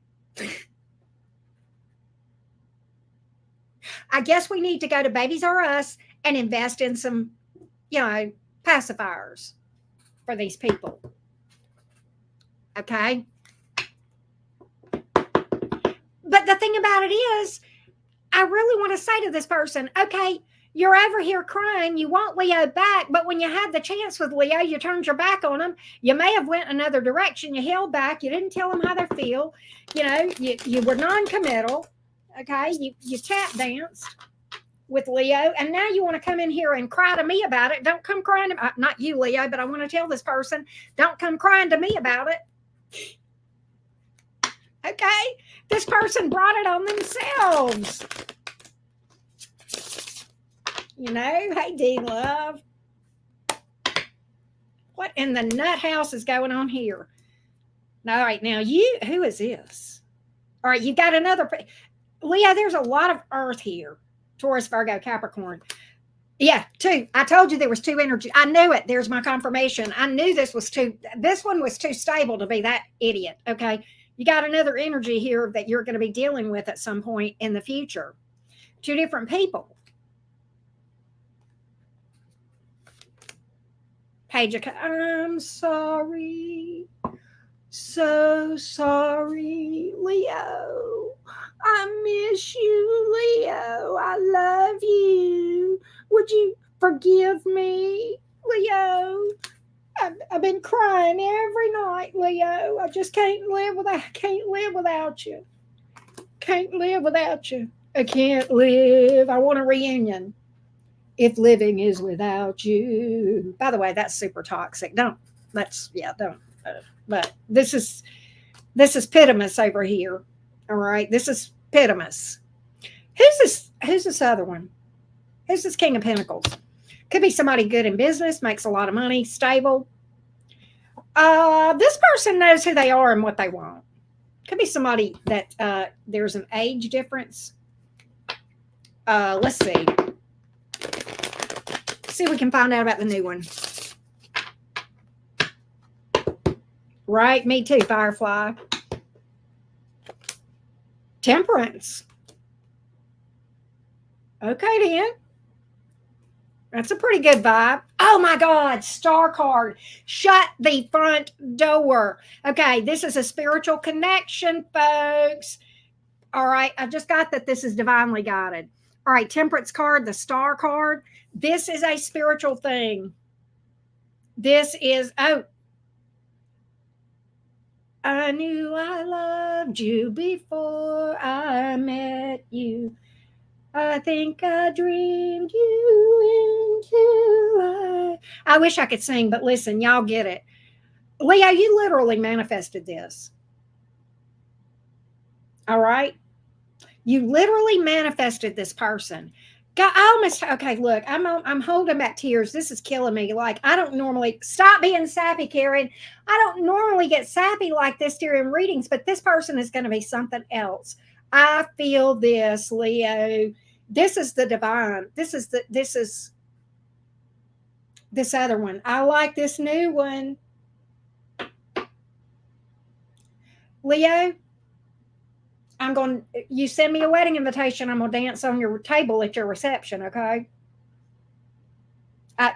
I guess we need to go to Babies R Us and invest in some, pacifiers for these people. Okay? But the thing about it is, I really want to say to this person, okay, you're over here crying. You want Leo back, but when you had the chance with Leo, you turned your back on him. You may have went another direction. You held back. You didn't tell them how they feel. You were non-committal. Okay, you tap danced with Leo, and now you want to come in here and cry to me about it. Don't come crying to not you, Leo, but I want to tell this person, don't come crying to me about it. Okay? This person brought it on themselves. You know, hey, D Love. What in the nut house is going on here? All right, now who is this? All right, you got another. Leo, there's a lot of earth here. Taurus, Virgo, Capricorn. Yeah, two. I told you there was two energy. I knew it. There's my confirmation. I knew this one was too stable to be that idiot. Okay. You got another energy here that you're going to be dealing with at some point in the future. Two different people. Page of, I'm sorry. So sorry, Leo. I miss you, Leo. I love you. Would you forgive me, Leo? I've been crying every night, Leo. I just can't live without you. Can't live without you. I can't live. I want a reunion. If living is without you. By the way, that's super toxic. Don't. Don't. But this is Pitimus over here. All right, this is Pitimus. Who's this other one? Who's this King of Pentacles? Could be somebody good in business, makes a lot of money, stable. This person knows who they are and what they want. Could be somebody that there's an age difference. Let's see. See if we can find out about the new one. Right, me too, Firefly. Temperance. Okay, then. That's a pretty good vibe. Oh my God, star card. Shut the front door. Okay, this is a spiritual connection, folks. All right, I just got that this is divinely guided. All right, temperance card, the star card. This is a spiritual thing. This is, I knew I loved you before I met you. I think I dreamed you into life. I wish I could sing, but listen, y'all get it. Leo, you literally manifested this. All right? You literally manifested this person. God, okay, look, I'm holding back tears. This is killing me. Like, I don't normally, stop being sappy, Karen. I don't normally get sappy like this during readings, but this person is going to be something else. I feel this, Leo. This is the divine. This is this other one. I like this new one. Leo, you send me a wedding invitation. I'm going to dance on your table at your reception. Okay.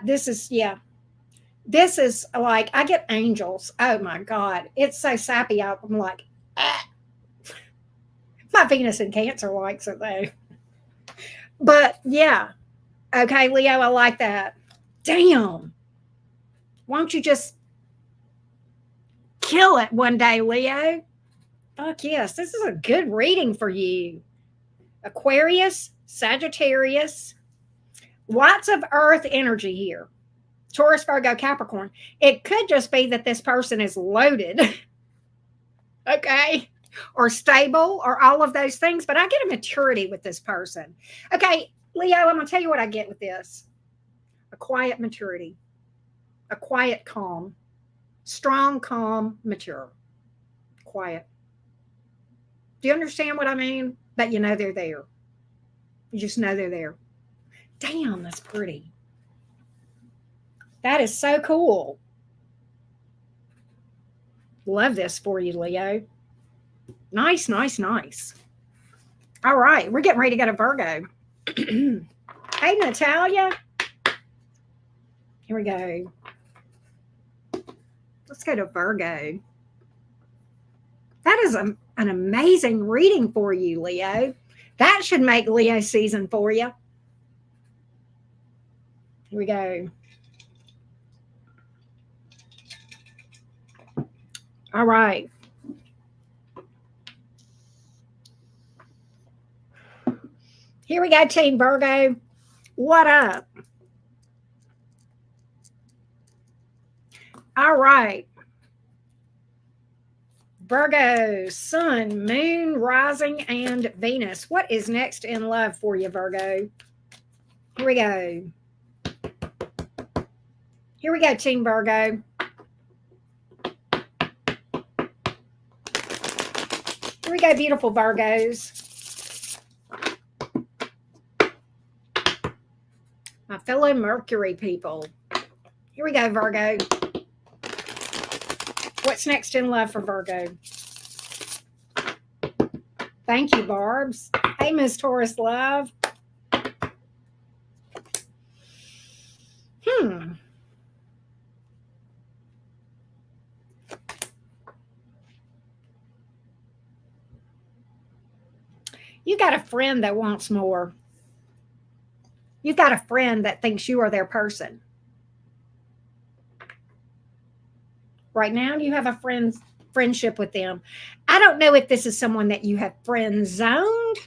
This is like, I get angels. Oh my God. It's so sappy. I'm like, ah. My Venus in Cancer likes it though. But yeah. Okay, Leo, I like that. Damn. Why don't you just kill it one day, Leo? Fuck yes. This is a good reading for you. Aquarius, Sagittarius, lots of earth energy here. Taurus, Virgo, Capricorn. It could just be that this person is loaded. Okay. Or stable or all of those things. But I get a maturity with this person. Okay, Leo, I'm going to tell you what I get with this. A quiet maturity. A quiet calm. Strong, calm, mature. Quiet. Do you understand what I mean? But you know they're there. You just know they're there. Damn, that's pretty. That is so cool. Love this for you, Leo. Nice, nice, nice. All right, we're getting ready to go to Virgo. Hey, Natalia. Here we go. Let's go to Virgo. That is an amazing reading for you, Leo. That should make Leo season for you. Here we go. All right. Here we go, Team Virgo. What up? All right. Virgo, sun, moon, rising, and Venus. What is next in love for you, Virgo? Here we go. Here we go, Team Virgo. Here we go, beautiful Virgos. My fellow Mercury people. Here we go, Virgo. What's next in love for Virgo? Thank you, Barbs. Hey, Miss Taurus Love. You got a friend that wants more. You got a friend that thinks you are their person. Right now, you have a friendship with them. I don't know if this is someone that you have friend zoned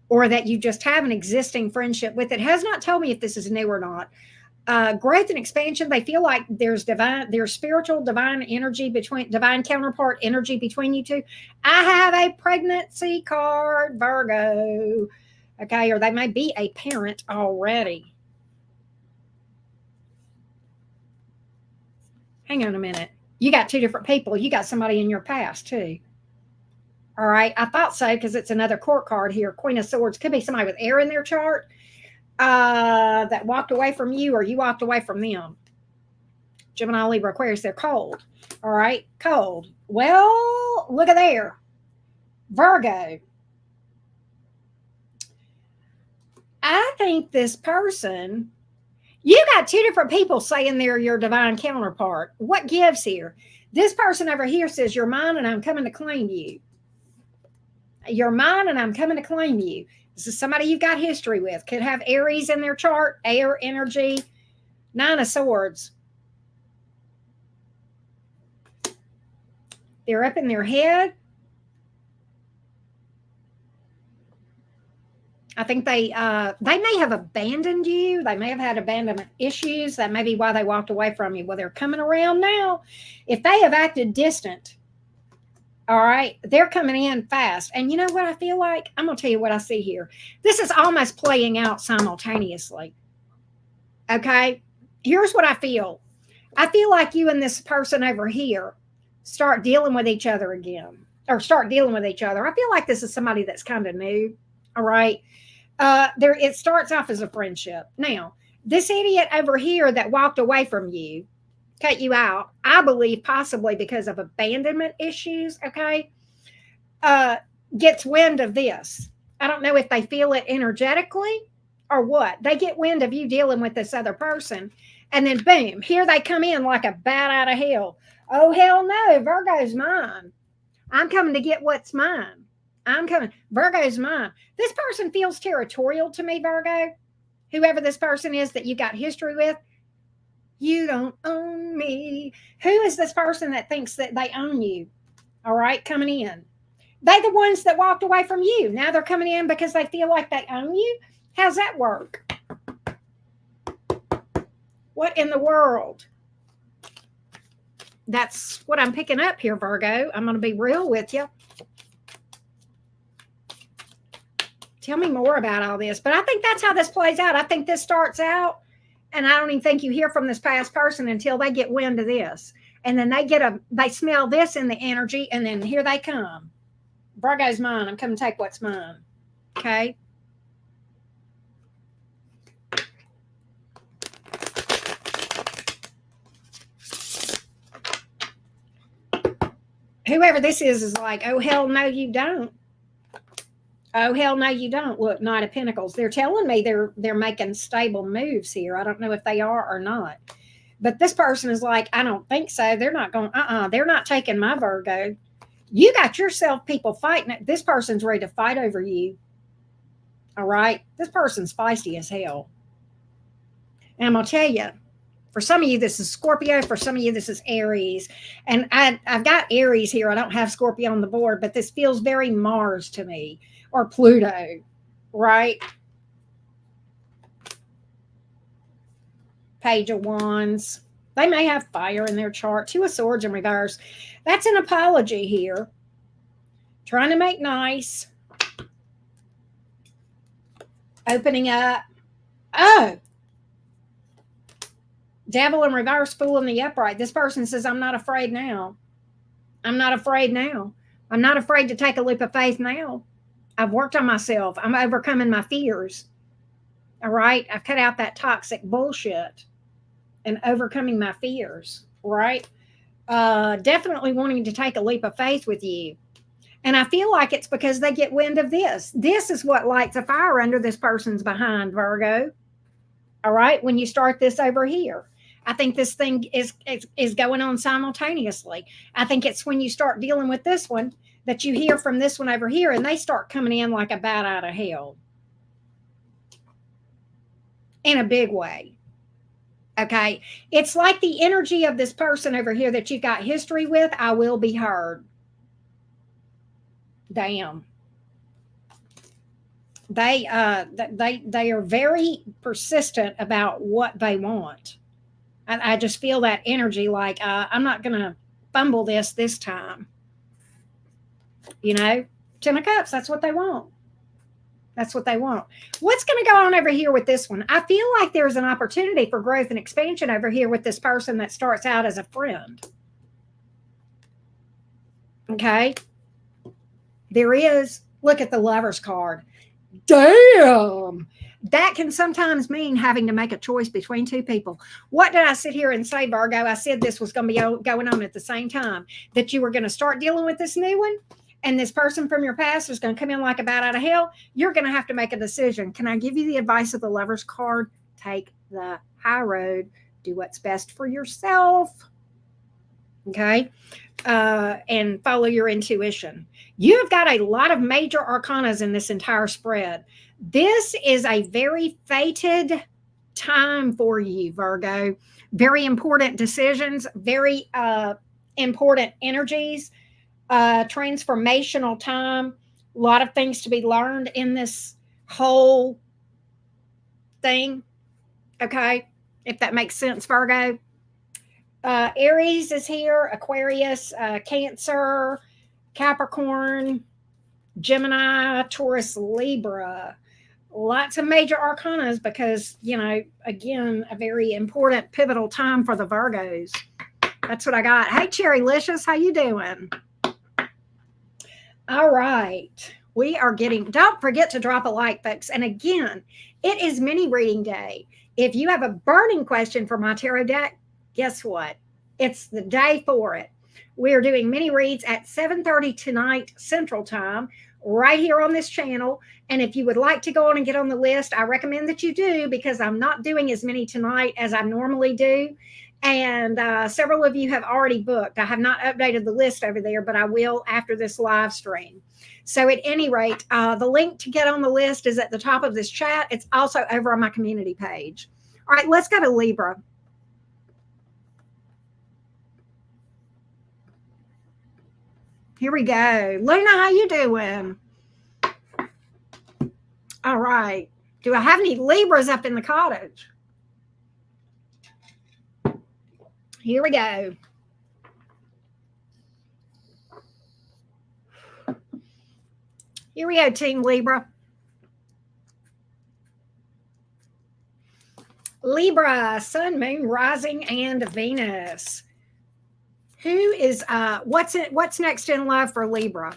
or that you just have an existing friendship with. It has not told me if this is new or not. Growth and expansion, they feel like there's spiritual divine energy between divine counterpart energy between you two. I have a pregnancy card, Virgo. Okay, or they may be a parent already. Hang on a minute. You got two different people. You got somebody in your past too. All right, I thought so because it's another court card here. Queen of Swords could be somebody with air in their chart that walked away from you or you walked away from them. Gemini, Libra, Aquarius, they're cold. All right, cold. Well, look at there. Virgo. I think this person, you got two different people saying they're your divine counterpart. What gives here? This person over here says, you're mine and I'm coming to claim you. You're mine and I'm coming to claim you. This is somebody you've got history with. Could have Aries in their chart, air energy, 9 of Swords. They're up in their head. I think they may have abandoned you. They may have had abandonment issues. That may be why they walked away from you. Well, they're coming around now. If they have acted distant, all right, they're coming in fast. And you know what I feel like? I'm going to tell you what I see here. This is almost playing out simultaneously. Okay, here's what I feel. I feel like you and this person over here start dealing with each other again, or start dealing with each other. I feel like this is somebody that's kind of new. All right. There, it starts off as a friendship. Now, this idiot over here that walked away from you, cut you out, I believe possibly because of abandonment issues, okay, gets wind of this. I don't know if they feel it energetically or what. They get wind of you dealing with this other person, and then boom, here they come in like a bat out of hell. Oh, hell no, Virgo's mine. I'm coming to get what's mine. I'm coming. Virgo's mine. This person feels territorial to me, Virgo. Whoever this person is that you got history with, you don't own me. Who is this person that thinks that they own you? All right, coming in. They the ones that walked away from you. Now they're coming in because they feel like they own you. How's that work? What in the world? That's what I'm picking up here, Virgo. I'm going to be real with you. Tell me more about all this. But I think that's how this plays out. I think this starts out, and I don't even think you hear from this past person until they get wind of this. And then they smell this in the energy, and then here they come. Virgo's mine. I'm coming to take what's mine. Okay? Whoever this is like, oh, hell no, you don't. Oh, hell no, you don't. Look, Knight of Pentacles. They're telling me they're making stable moves here. I don't know if they are or not. But this person is like, I don't think so. They're not going, they're not taking my Virgo. You got yourself people fighting. This person's ready to fight over you. All right? This person's feisty as hell. And I'm going to tell you, for some of you, this is Scorpio. For some of you, this is Aries. And I've got Aries here. I don't have Scorpio on the board, but this feels very Mars to me. Or Pluto, right? Page of Wands. They may have fire in their chart. 2 of Swords in reverse. That's an apology here. Trying to make nice. Opening up. Oh. Devil in reverse, fool in the upright. This person says, I'm not afraid now. I'm not afraid now. I'm not afraid to take a leap of faith now. I've worked on myself. I'm overcoming my fears. All right. I've cut out that toxic bullshit and overcoming my fears. Right. Definitely wanting to take a leap of faith with you. And I feel like it's because they get wind of this. This is what lights a fire under this person's behind, Virgo. All right. When you start this over here, I think this thing is going on simultaneously. I think it's when you start dealing with this one that you hear from this one over here and they start coming in like a bat out of hell. In a big way. Okay. It's like the energy of this person over here that you've got history with. I will be heard. Damn. They are very persistent about what they want. I just feel that energy like I'm not going to fumble this time. You know, 10 of Cups, that's what they want. That's what they want. What's going to go on over here with this one? I feel like there's an opportunity for growth and expansion over here with this person that starts out as a friend. Okay. There is. Look at the Lover's card. Damn. That can sometimes mean having to make a choice between two people. What did I sit here and say, Virgo? I said this was going to be going on at the same time, that you were going to start dealing with this new one, and this person from your past is going to come in like a bat out of hell. You're going to have to make a decision. Can I give you the advice of the Lover's card? Take the high road. Do what's best for yourself. Okay. And follow your intuition. You have got a lot of major arcanas in this entire spread. This is a very fated time for you, Virgo. Very important decisions, very important energies, transformational time. A lot of things to be learned in this whole thing. Okay. If that makes sense, Virgo. Aries is here, Aquarius, Cancer, Capricorn, Gemini, Taurus, Libra. Lots of major arcanas because, you know, again, a very important pivotal time for the Virgos. That's what I got. Hey, Cherrylicious, how you doing? All right. We are don't forget to drop a like, folks. And again, it is mini reading day. If you have a burning question for my tarot deck, guess what? It's the day for it. We are doing mini reads at 7:30 tonight Central Time right here on this channel. And if you would like to go on and get on the list, I recommend that you do because I'm not doing as many tonight as I normally do. And several of you have already booked. I have not updated the list over there, but I will after this live stream. So at any rate, the link to get on the list is at the top of this chat. It's also over on my community page. All right, let's go to Libra. Here we go. Luna, how you doing? All right. Do I have any Libras up in the cottage? Here we go. Here we go, Team Libra. Libra, Sun, Moon, Rising, and Venus. Who is what's next in love for Libra?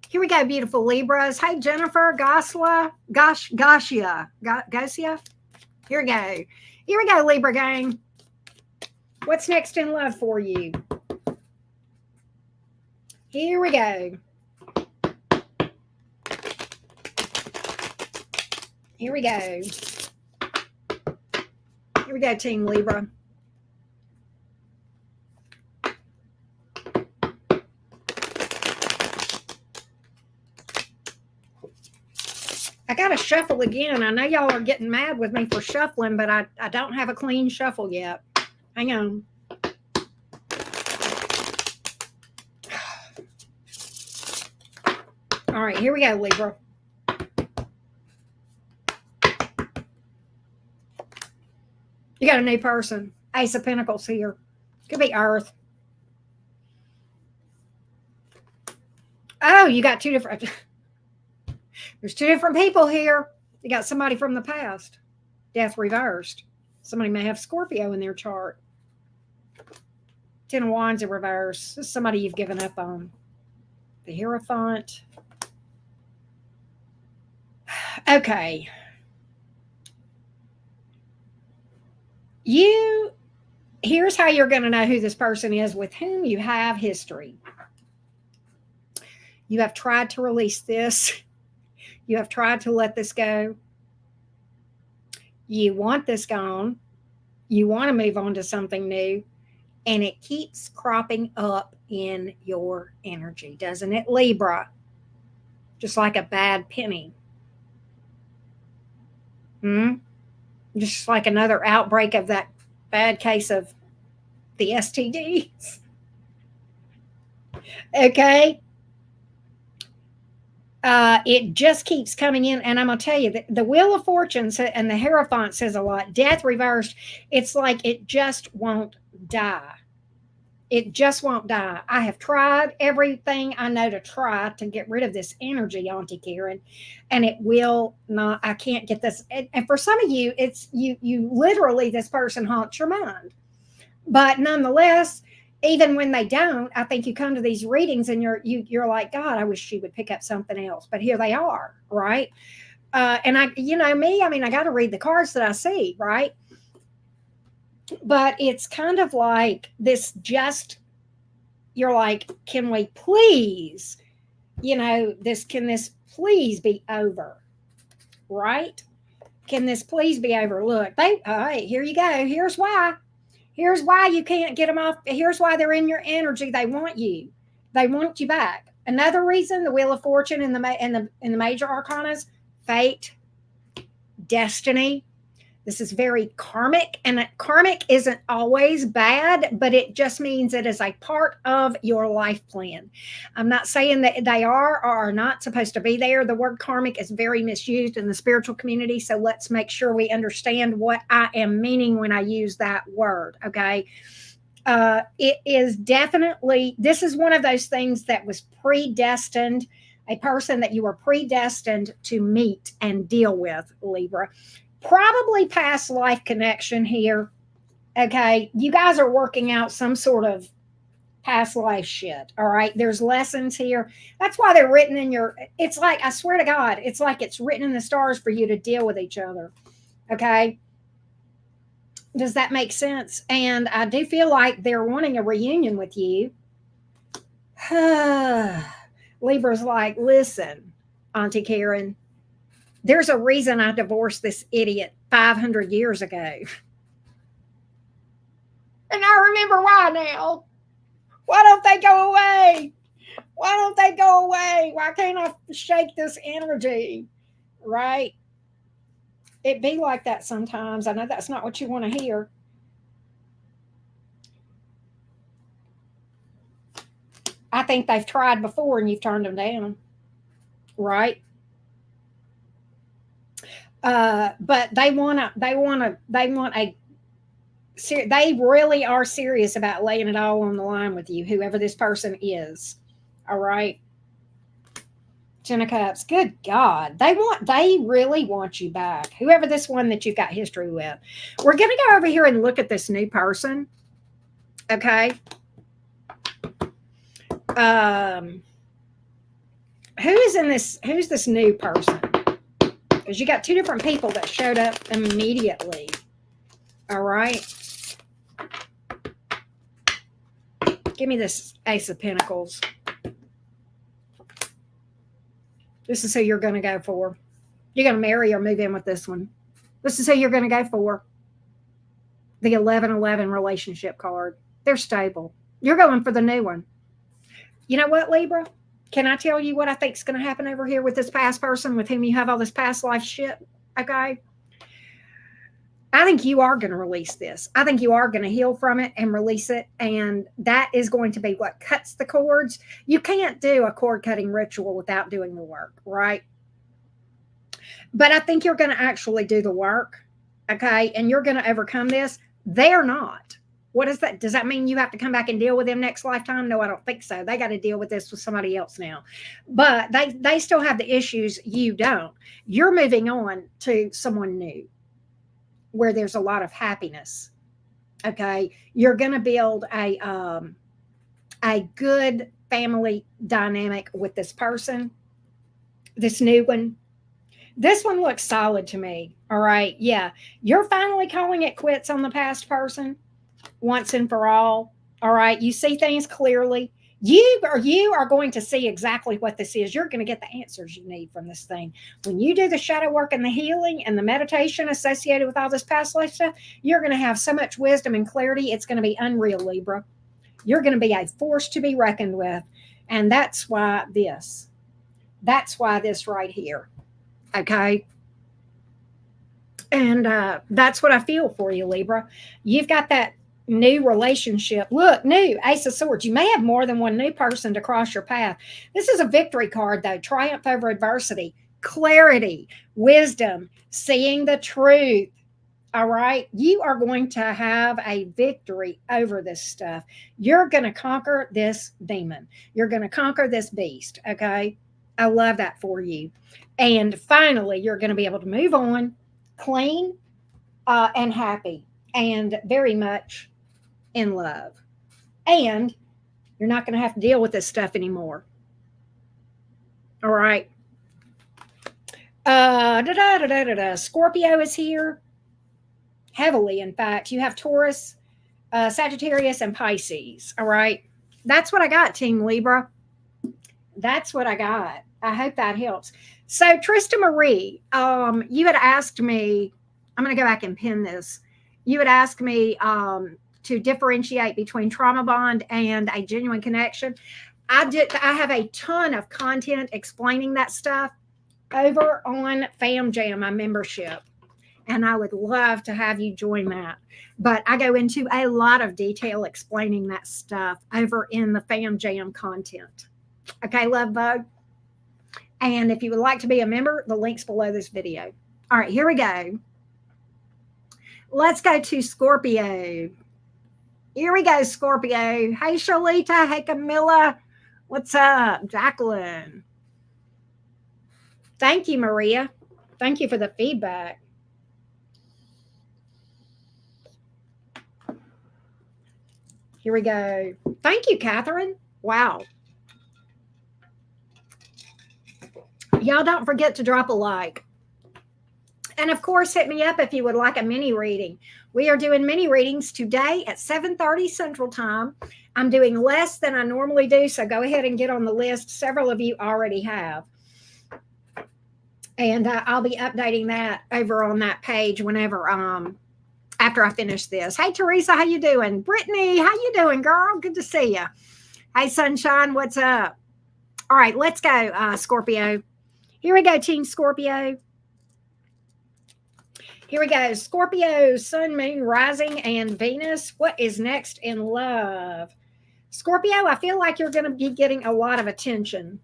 Here we go, beautiful Libras. Hey, Jennifer, Gosia. Here we go. Here we go, Libra gang. What's next in love for you? Here we go. Here we go. Here we go, Team Libra. I got to shuffle again. I know y'all are getting mad with me for shuffling, but I don't have a clean shuffle yet. Hang on. All right, here we go, Libra. You got a new person. Ace of Pentacles here. Could be Earth. Oh, you got two different. There's two different people here. You got somebody from the past, death reversed. Somebody may have Scorpio in their chart. Ten of Wands in reverse. This is somebody you've given up on. The Hierophant. Okay. Here's how you're going to know who this person is with whom you have history. You have tried to release this. You have tried to let this go. You want this gone. You want to move on to something new. And it keeps cropping up in your energy, doesn't it, Libra? Just like a bad penny. Just like another outbreak of that bad case of the STDs. Okay. It just keeps coming in. And I'm going to tell you, the Wheel of Fortune and the Hierophant says a lot. Death reversed. It's like it just won't die. It just won't die. I have tried everything I know to try to get rid of this energy, Auntie Karen, and it will not. I can't get this. And for some of you, it's you literally, this person haunts your mind. But nonetheless, even when they don't, I think you come to these readings and you're like, God, I wish she would pick up something else. But here they are, right? And I, me, I mean, I got to read the cards that I see, right? But it's kind of like this you're like, can we please, can this please be over? Right? Can this please be over? Look, all right, here you go. Here's why. Here's why you can't get them off. Here's why they're in your energy. They want you. They want you back. Another reason, the Wheel of Fortune in the major arcanas, fate, destiny. This is very karmic, and karmic isn't always bad, but it just means it is a part of your life plan. I'm not saying that they are or are not supposed to be there. The word karmic is very misused in the spiritual community, so let's make sure we understand what I am meaning when I use that word, okay? It is definitely, this is one of those things that was predestined, a person that you were predestined to meet and deal with, Libra. Probably past life connection here. Okay. You guys are working out some sort of past life shit. All right. There's lessons here. That's why they're written in it's like, I swear to God, it's like it's written in the stars for you to deal with each other. Okay. Does that make sense? And I do feel like they're wanting a reunion with you. Libra's like, listen, Auntie Karen, there's a reason I divorced this idiot 500 years ago. And I remember why now. Why don't they go away? Why don't they go away? Why can't I shake this energy? Right? It be like that sometimes. I know that's not what you want to hear. I think they've tried before and you've turned them down. Right? But they really are serious about laying it all on the line with you, whoever this person is. All right. Ten of Cups. Good God. They really want you back. Whoever this one that you've got history with. We're going to go over here and look at this new person. Okay. Who's this new person? Because you got two different people that showed up immediately. All right. Give me this Ace of Pentacles. This is who you're going to go for. You're going to marry or move in with this one. This is who you're going to go for. The 1111 relationship card. They're stable. You're going for the new one. You know what, Libra? Can I tell you what I think is going to happen over here with this past person with whom you have all this past life shit? Okay. I think you are going to release this. I think you are going to heal from it and release it. And that is going to be what cuts the cords. You can't do a cord cutting ritual without doing the work, right? But I think you're going to actually do the work. Okay. And you're going to overcome this. They're not. What is that? Does that mean you have to come back and deal with them next lifetime? No, I don't think so. They got to deal with this with somebody else now. But they still have the issues, you don't. You're moving on to someone new where there's a lot of happiness. Okay? You're going to build a good family dynamic with this person, this new one. This one looks solid to me. All right. Yeah. You're finally calling it quits on the past person once and for all. All right. You see things clearly. You are going to see exactly what this is. You're going to get the answers you need from this thing. When you do the shadow work and the healing and the meditation associated with all this past life stuff, you're going to have so much wisdom and clarity. It's going to be unreal, Libra. You're going to be a force to be reckoned with. And that's why this. That's why this right here. Okay. And that's what I feel for you, Libra. You've got that new relationship. Look, new Ace of Swords. You may have more than one new person to cross your path. This is a victory card, though. Triumph over adversity, clarity, wisdom, seeing the truth. All right. You are going to have a victory over this stuff. You're going to conquer this demon. You're going to conquer this beast. Okay. I love that for you. And finally, you're going to be able to move on clean and happy and very much in love. And you're not going to have to deal with this stuff anymore. All right. Scorpio is here. Heavily, in fact. You have Taurus, Sagittarius, and Pisces. All right. That's what I got, Team Libra. That's what I got. I hope that helps. So, Trista Marie, you had asked me, I'm going to go back and pin this. You had asked me to differentiate between trauma bond and a genuine connection. I have a ton of content explaining that stuff over on Fam Jam, my membership. And I would love to have you join that. But I go into a lot of detail explaining that stuff over in the Fam Jam content. Okay, love bug. And if you would like to be a member, the link's below this video. All right, here we go. Let's go to Scorpio. Here we go, Scorpio. Hey, Shalita. Hey, Camilla. What's up? Jacqueline. Thank you, Maria. Thank you for the feedback. Here we go. Thank you, Catherine. Wow. Y'all don't forget to drop a like. And of course, hit me up if you would like a mini reading. We are doing mini readings today at 7:30 Central Time. I'm doing less than I normally do, so go ahead and get on the list. Several of you already have. And I'll be updating that over on that page whenever after I finish this. Hey, Teresa, how you doing? Brittany, how you doing, girl? Good to see you. Hey, Sunshine, what's up? All right, let's go, Scorpio. Here we go, Team Scorpio. Here we go. Scorpio, Sun, Moon, Rising, and Venus. What is next in love? Scorpio, I feel like you're going to be getting a lot of attention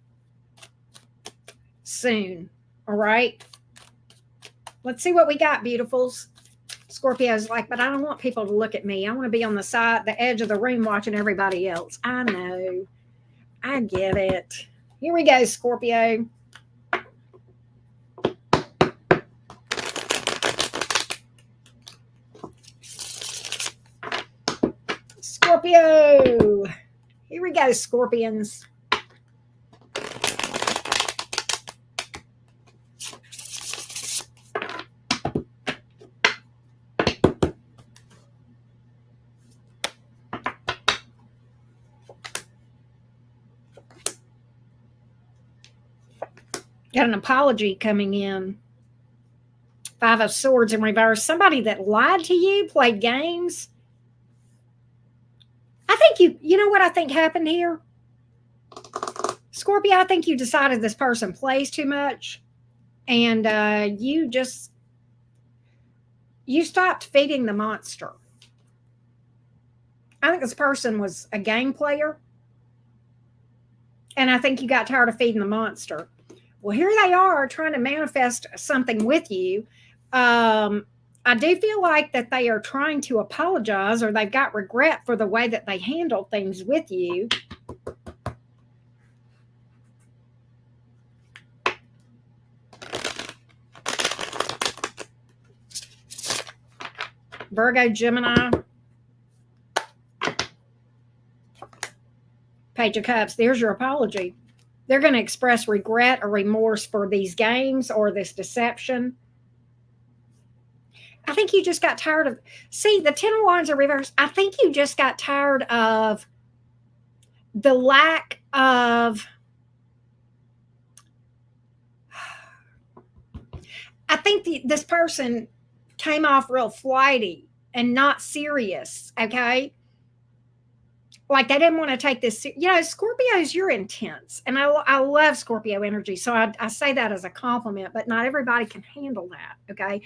soon. All right. Let's see what we got, beautifuls. Scorpio's like, but I don't want people to look at me. I want to be on the side, the edge of the room watching everybody else. I know. I get it. Here we go, Scorpio. Scorpio. Here we go, Scorpions. Got an apology coming in. Five of Swords in reverse. Somebody that lied to you, played games. I think you know what I think happened here? Scorpio, I think you decided this person plays too much. And you stopped feeding the monster. I think this person was a game player. And I think you got tired of feeding the monster. Well, here they are trying to manifest something with you. I do feel like that they are trying to apologize, or they've got regret for the way that they handle things with you. Virgo, Gemini, Page of Cups. There's your apology. They're going to express regret or remorse for these games or this deception. I think you just got tired of, see, the Ten of Wands are reversed. I think you just got tired of the lack of, I think this person came off real flighty and not serious, okay? Like they didn't want to take this, Scorpios, you're intense. And I love Scorpio energy. So I say that as a compliment, but not everybody can handle that, okay?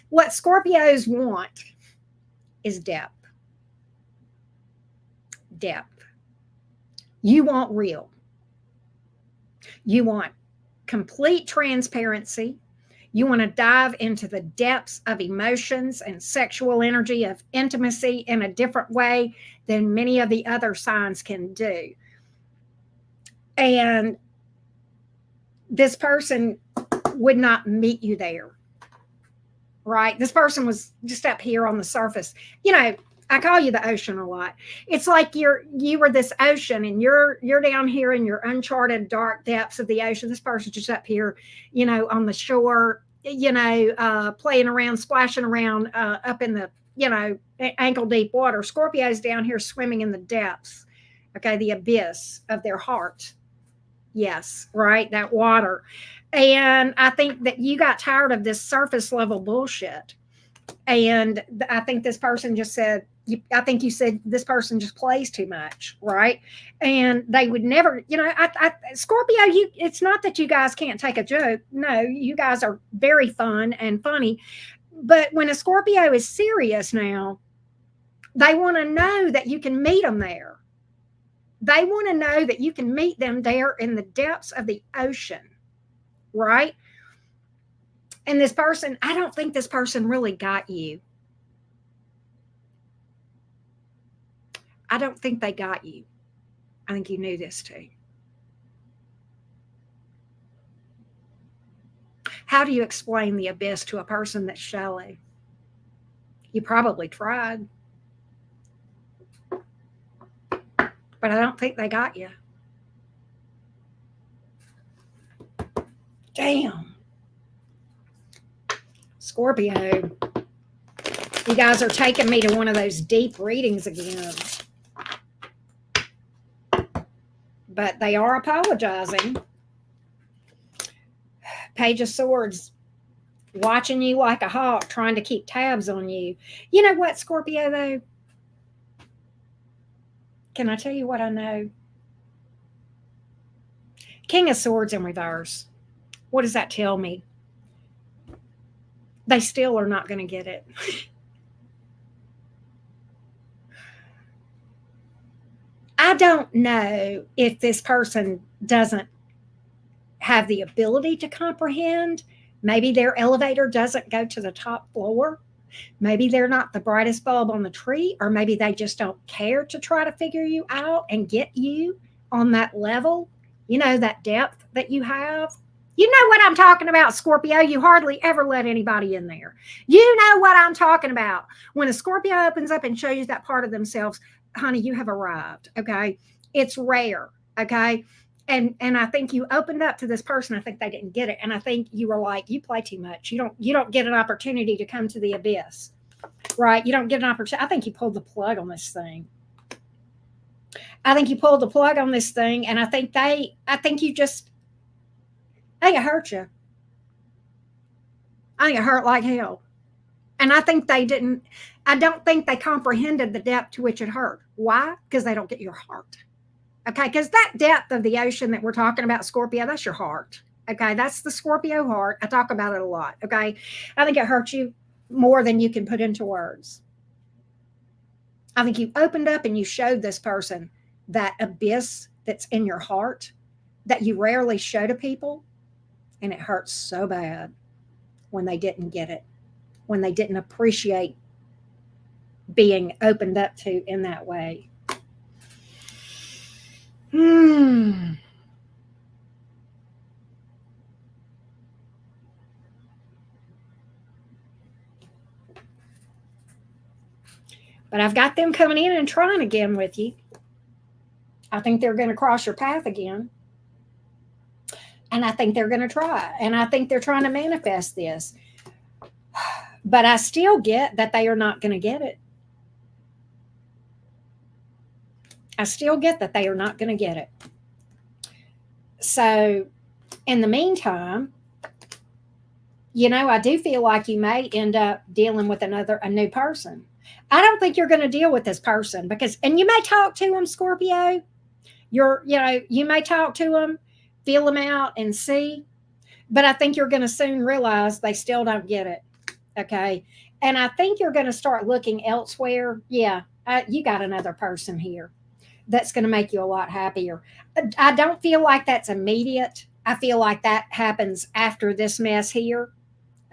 What Scorpios want is depth. Depth. You want real. You want complete transparency. You want to dive into the depths of emotions and sexual energy, of intimacy in a different way than many of the other signs can do. And this person would not meet you there, right? This person was just up here on the surface. I call you the ocean a lot. It's like you were this ocean, and you're down here in your uncharted dark depths of the ocean. This person's just up here, on the shore, playing around, splashing around up in the, ankle deep water. Scorpio's down here swimming in the depths, okay, the abyss of their heart. Yes, right, that water. And I think that you got tired of this surface level bullshit. And I think this person just said, I think you said this person just plays too much, right? And they would never, Scorpio, it's not that you guys can't take a joke. No, you guys are very fun and funny. But when a Scorpio is serious now, they want to know that you can meet them there. They want to know that you can meet them there in the depths of the ocean, right? And this person, I don't think this person really got you. I don't think they got you. I think you knew this too. How do you explain the abyss to a person that's shallow? You probably tried. But I don't think they got you. Damn. Scorpio, you guys are taking me to one of those deep readings again. But they are apologizing. Page of Swords, watching you like a hawk, trying to keep tabs on you. You know what, Scorpio, though? Can I tell you what I know? King of Swords in reverse. What does that tell me? They still are not going to get it. I don't know if this person doesn't have the ability to comprehend. Maybe their elevator doesn't go to the top floor. Maybe they're not the brightest bulb on the tree, or maybe they just don't care to try to figure you out and get you on that level, that depth that you have. You know what I'm talking about, Scorpio. You hardly ever let anybody in there. You know what I'm talking about. When a Scorpio opens up and shows you that part of themselves, honey, you have arrived, okay? It's rare, okay? And I think you opened up to this person. I think they didn't get it. And I think you were like, you play too much. You don't get an opportunity to come to the abyss, right? You don't get an opportunity. I think you pulled the plug on this thing. I think you pulled the plug on this thing. And I think it hurt you. I think it hurt like hell. And I don't think they comprehended the depth to which it hurt. Why? Because they don't get your heart. Okay, because that depth of the ocean that we're talking about, Scorpio, that's your heart. Okay, that's the Scorpio heart. I talk about it a lot. Okay, I think it hurts you more than you can put into words. I think you opened up and you showed this person that abyss that's in your heart that you rarely show to people, and it hurts so bad when they didn't get it, when they didn't appreciate being opened up to in that way. But I've got them coming in and trying again with you. I think they're going to cross your path again. And I think they're going to try. And I think they're trying to manifest this. But I still get that they are not going to get it. I still get that they are not going to get it. So in the meantime, I do feel like you may end up dealing with a new person. I don't think you're going to deal with this person and you may talk to them, Scorpio. You may talk to them, feel them out and see, but I think you're going to soon realize they still don't get it. Okay. And I think you're going to start looking elsewhere. Yeah. You got another person here that's going to make you a lot happier. I don't feel like that's immediate. I feel like that happens after this mess here.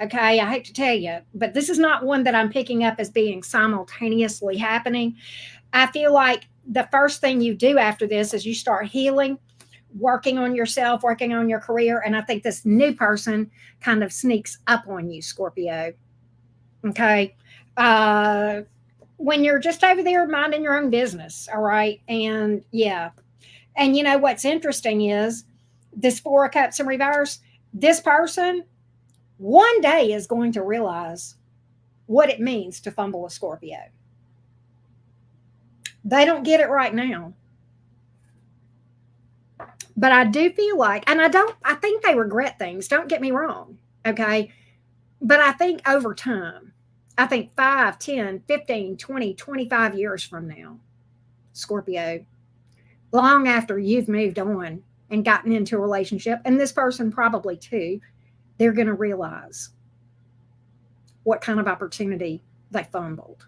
Okay, I hate to tell you, but this is not one that I'm picking up as being simultaneously happening. I feel like the first thing you do after this is you start healing, working on yourself, working on your career, and I think this new person kind of sneaks up on you, Scorpio. Okay, when you're just over there minding your own business, all right, and yeah, and what's interesting is this Four of Cups in reverse. This person one day is going to realize what it means to fumble a Scorpio. They don't get it right now. But I do feel like, and I think they regret things. Don't get me wrong. Okay. But I think over time, I think 5, 10, 15, 20, 25 years from now, Scorpio, long after you've moved on and gotten into a relationship, and this person probably too, they're going to realize what kind of opportunity they fumbled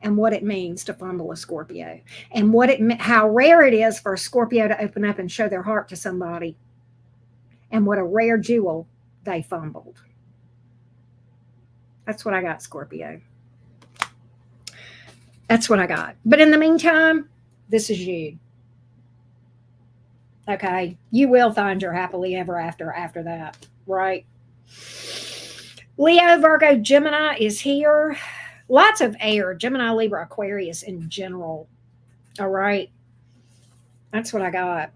and what it means to fumble a Scorpio and how rare it is for a Scorpio to open up and show their heart to somebody and what a rare jewel they fumbled. That's what I got, Scorpio. That's what I got. But in the meantime, this is you. Okay, you will find your happily ever after that, right? Leo, Virgo, Gemini is here. Lots of air, Gemini, Libra, Aquarius in general. All right, that's what I got.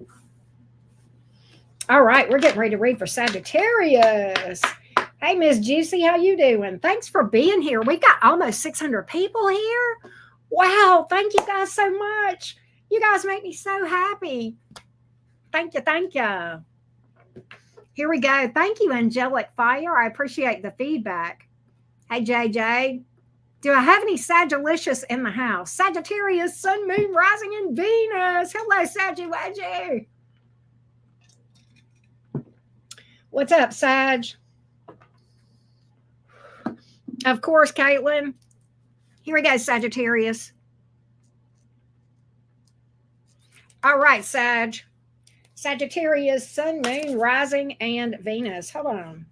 All right, we're getting ready to read for Sagittarius. Hey, Miss Juicy, how you doing? Thanks for being here. We've got almost 600 people here. Wow, thank you guys so much. You guys make me so happy. Thank you. Thank you. Here we go. Thank you, Angelic Fire. I appreciate the feedback. Hey, JJ. Do I have any Sagittarius in the house? Sagittarius, Sun, Moon, Rising, and Venus. Hello, Saggy. What's up, Sag? Of course, Caitlin. Here we go, Sagittarius. All right, Sag. Sagittarius, Sun, Moon, Rising, and Venus. Hold on.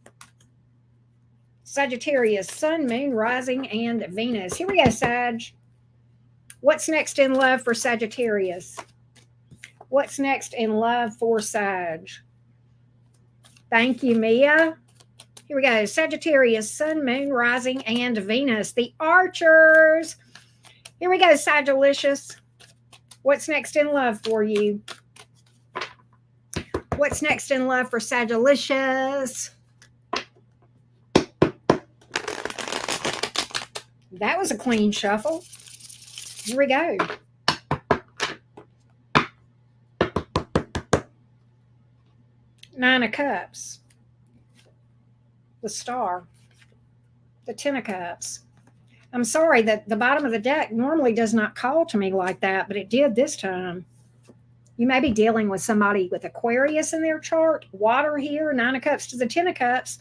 Sagittarius, Sun, Moon, Rising, and Venus. Here we go, Sag. What's next in love for Sagittarius? What's next in love for Sag? Thank you, Mia. Here we go. Sagittarius, Sun, Moon, Rising, and Venus. The Archers. Here we go, Sagittarius. What's next in love for you? What's next in love for Sagittarius? That was a clean shuffle. Here we go. Nine of Cups. The Star. The Ten of Cups. I'm sorry that the bottom of the deck normally does not call to me like that, but it did this time. You may be dealing with somebody with Aquarius in their chart. Water here, Nine of Cups to the Ten of Cups.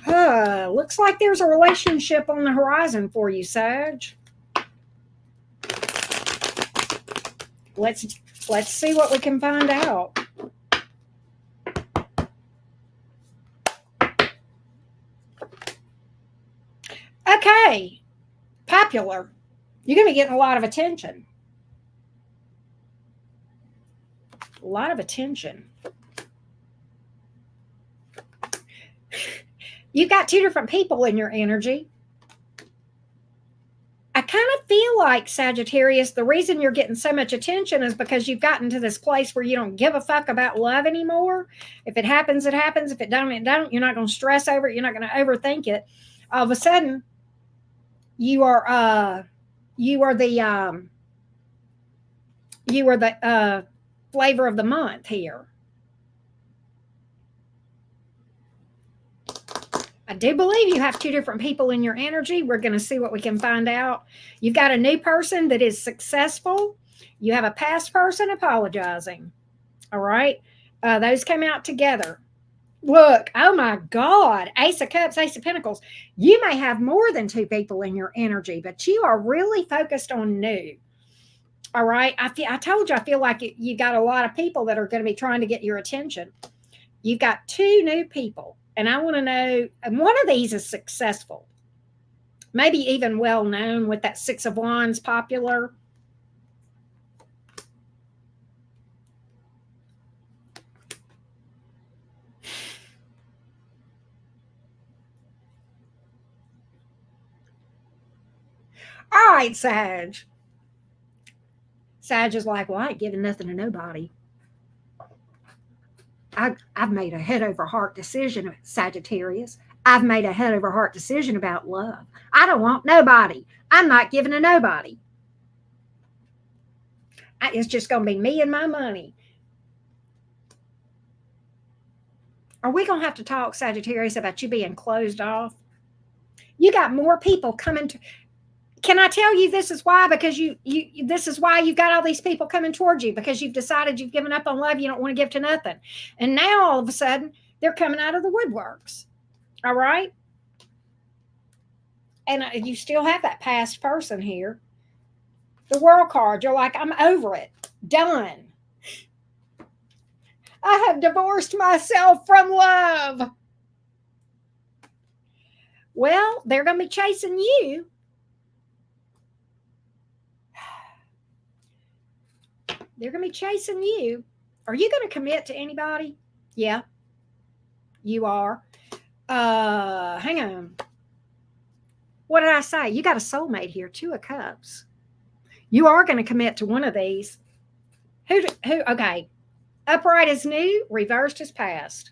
Looks like there's a relationship on the horizon for you, Sag. Let's see what we can find out. Okay. Popular. You're going to be getting a lot of attention. A lot of attention. You've got two different people in your energy. I kind of feel like, Sagittarius, the reason you're getting so much attention is because you've gotten to this place where you don't give a fuck about love anymore. If it happens, it happens. If it don't, it don't. You're not going to stress over it. You're not going to overthink it. All of a sudden, you are the flavor of the month here. I do believe you have two different people in your energy. We're going to see what we can find out. You've got a new person that is successful. You have a past person apologizing. All right. Those came out together. Look, oh my God. Ace of Cups, Ace of Pentacles. You may have more than two people in your energy, but you are really focused on new. All right. I told you, I feel like you got a lot of people that are going to be trying to get your attention. You've got two new people. And I want to know, and one of these is successful, maybe even well known with that Six of Wands popular. All right, Sag. Sag is like, well, I ain't giving nothing to nobody. I've made a head over heart decision, Sagittarius. I've made a head over heart decision about love. I don't want nobody. I'm not giving to nobody. It's just going to be me and my money. Are we going to have to talk, Sagittarius, about you being closed off? You got more people coming to. Can I tell you this is why? Because this is why you've got all these people coming towards you, because you've decided you've given up on love. You don't want to give to nothing. And now all of a sudden they're coming out of the woodworks. All right. And you still have that past person here. The World card. You're like, I'm over it. Done. I have divorced myself from love. Well, they're going to be chasing you. They're going to be chasing you. Are you going to commit to anybody? Yeah, you are. Hang on. What did I say? You got a soulmate here, Two of Cups. You are going to commit to one of these. Who? Okay. Upright is new, reversed is past.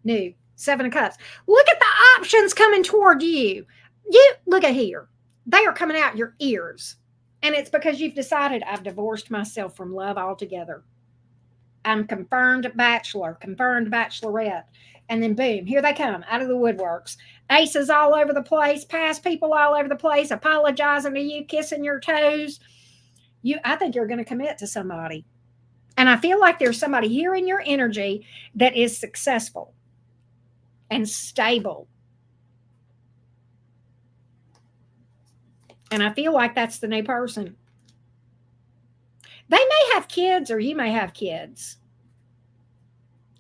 New. Seven of Cups. Look at the options coming toward you. You look at here. They are coming out your ears. And it's because you've decided, I've divorced myself from love altogether. I'm confirmed bachelor, confirmed bachelorette. And then boom, here they come out of the woodworks. Aces all over the place, past people all over the place, apologizing to you, kissing your toes. I think you're going to commit to somebody. And I feel like there's somebody here in your energy that is successful and stable. And I feel like that's the new person. They may have kids, or you may have kids.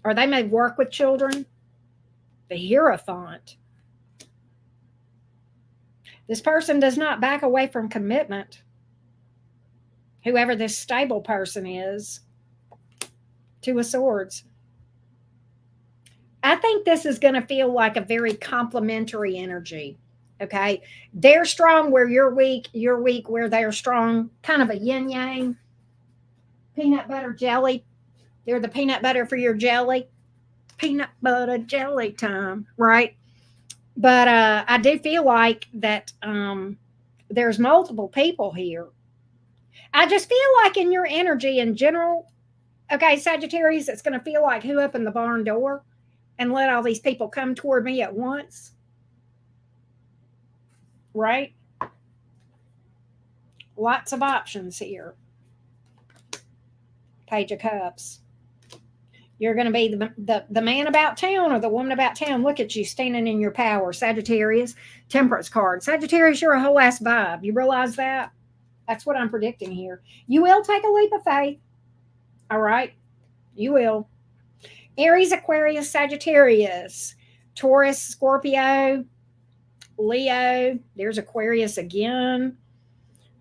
Or they may work with children. The Hierophant. This person does not back away from commitment. Whoever this stable person is. Two of Swords. I think this is going to feel like a very complementary energy. Okay. They're strong where you're weak where they're strong. Kind of a yin yang. Peanut butter jelly. They're the peanut butter for your jelly. Peanut butter jelly time, right? But I do feel like that there's multiple people here. I just feel like in your energy in general, okay, Sagittarius, it's going to feel like who opened the barn door and let all these people come toward me at once. Right? Lots of options here. Page of Cups. You're going to be the man about town or the woman about town. Look at you standing in your power. Sagittarius, Temperance card. Sagittarius, you're a whole ass vibe. You realize that? That's what I'm predicting here. You will take a leap of faith. All right? You will. Aries, Aquarius, Sagittarius, Taurus, Scorpio, Leo. There's Aquarius again.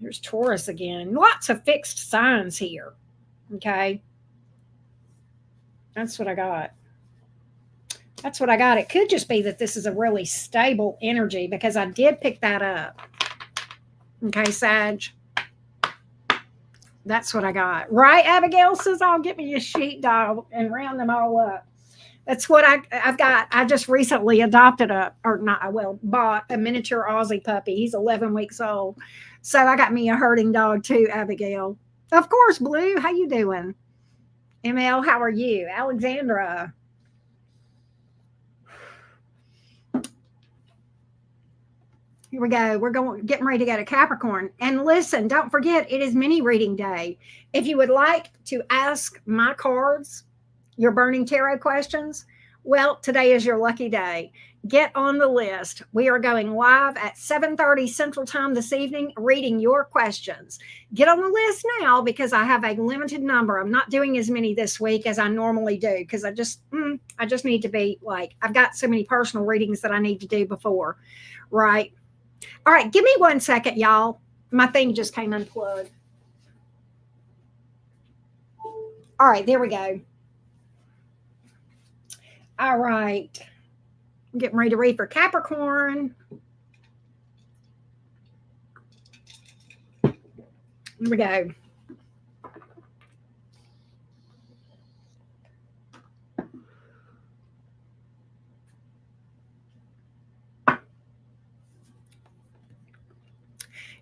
There's Taurus again. Lots of fixed signs here. Okay. That's what I got. That's what I got. It could just be that this is a really stable energy because I did pick that up. Okay, Sag. That's what I got. Right, Abigail says, I'll get me a sheepdog and round them all up. That's what I've got. I just recently adopted bought a miniature Aussie puppy. He's 11 weeks old. So I got me a herding dog too, Abigail. Of course, Blue. How you doing? ML, how are you? Alexandra. Here we go. We're getting ready to go to Capricorn. And listen, don't forget, it is mini reading day. If you would like to ask my cards your burning tarot questions, well, today is your lucky day. Get on the list. We are going live at 7:30 Central Time this evening, reading your questions. Get on the list now because I have a limited number. I'm not doing as many this week as I normally do because I just need to be like, I've got so many personal readings that I need to do before, right? All right, give me 1 second, y'all. My thing just came unplugged. All right, there we go. All right. I'm getting ready to read for Capricorn. Here we go.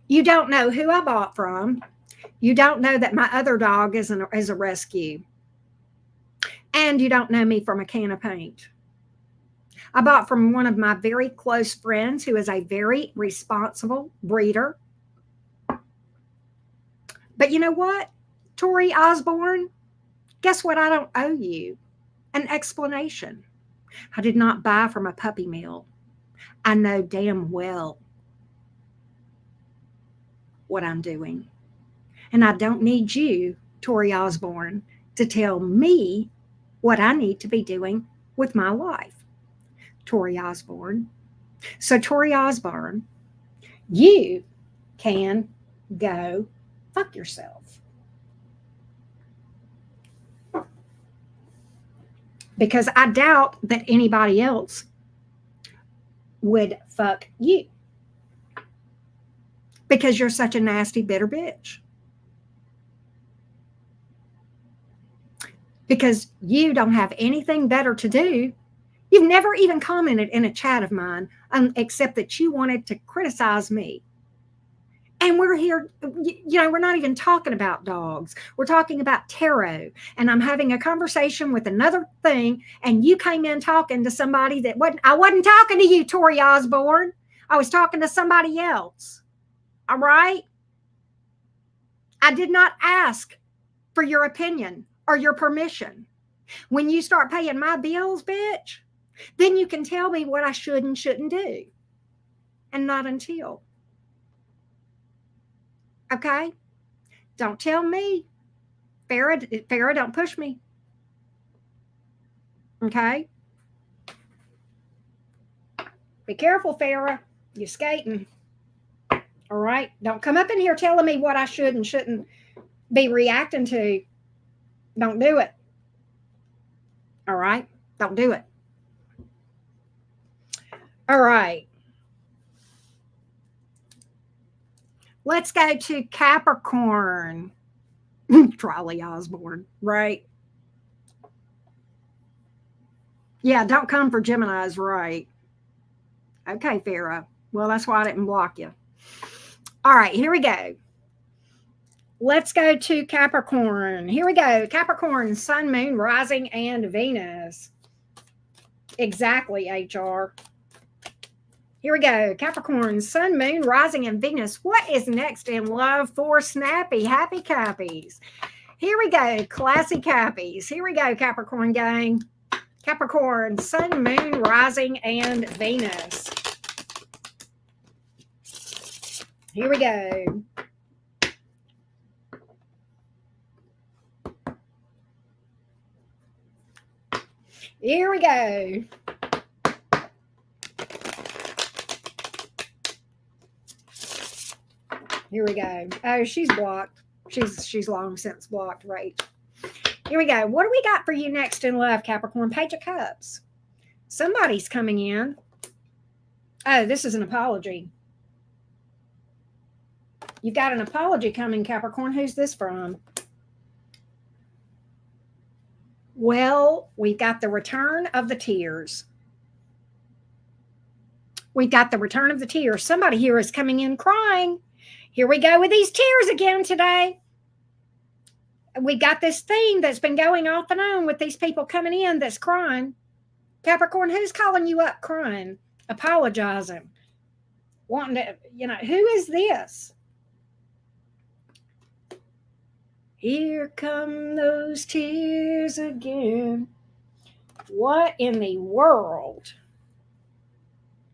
You don't know who I bought from. You don't know that my other dog is a rescue. And you don't know me from a can of paint. I bought from one of my very close friends who is a very responsible breeder. But you know what, Tori Osborne? Guess what? I don't owe you an explanation. I did not buy from a puppy mill. I know damn well what I'm doing. And I don't need you, Tori Osborne, to tell me what I need to be doing with my life. Tori Osborne. So, Tori Osborne, you can go fuck yourself. Because I doubt that anybody else would fuck you. Because you're such a nasty, bitter bitch. Because you don't have anything better to do. You've never even commented in a chat of mine except that you wanted to criticize me. And we're here, we're not even talking about dogs. We're talking about tarot. And I'm having a conversation with another thing. And you came in talking to somebody that I wasn't talking to you, Tori Osborne. I was talking to somebody else. All right? I did not ask for your opinion or your permission. When you start paying my bills, bitch, then you can tell me what I should and shouldn't do. And not until. Okay? Don't tell me. Farrah, don't push me. Okay? Be careful, Farrah. You're skating. All right? Don't come up in here telling me what I should and shouldn't be reacting to. Don't do it. All right? Don't do it. All right. Let's go to Capricorn. Trolley Osborne, right? Yeah, don't come for Gemini's, right? Okay, Farrah. Well, that's why I didn't block you. All right, here we go. Let's go to Capricorn. Here we go. Capricorn, Sun, Moon, Rising, and Venus. Exactly, HR. Here we go. Capricorn, Sun, Moon, Rising, and Venus. What is next in love for Snappy Happy Cappies? Here we go. Classy Cappies. Here we go, Capricorn gang. Capricorn, Sun, Moon, Rising, and Venus. Here we go. Here we go. Here we go. Oh, she's blocked. She's long since blocked, right? Here we go. What do we got for you next in love, Capricorn? Page of Cups. Somebody's coming in. Oh, this is an apology. You've got an apology coming, Capricorn. Who's this from? Well, we've got the return of the tears. We've got the return of the tears. Somebody here is coming in crying. Here we go with these tears again today. We got this theme that's been going off and on with these people coming in that's crying. Capricorn, who's calling you up crying, apologizing, wanting to, who is this? Here come those tears again. What in the world?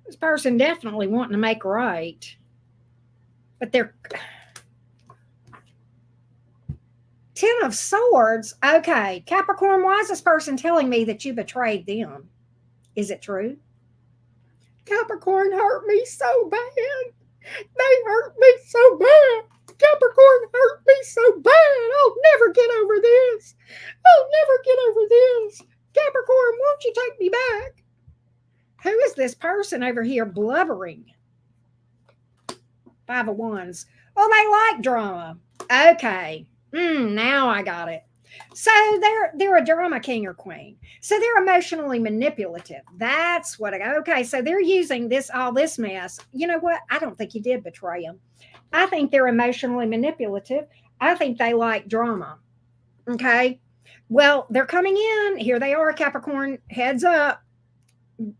This person definitely wanting to make right. But they're... Ten of Swords. Okay, Capricorn, why is this person telling me that you betrayed them? Is it true? Capricorn hurt me so bad. They hurt me so bad. Capricorn hurt me so bad. I'll never get over this. I'll never get over this. Capricorn, won't you take me back? Who is this person over here blubbering? Five of Wands. Oh, they like drama. Okay. Now I got it. So they're a drama king or queen. So they're emotionally manipulative. That's what okay. So they're using all this mess. You know what? I don't think you did betray them. I think they're emotionally manipulative. I think they like drama. Okay. Well, they're coming in. Here they are, Capricorn. Heads up.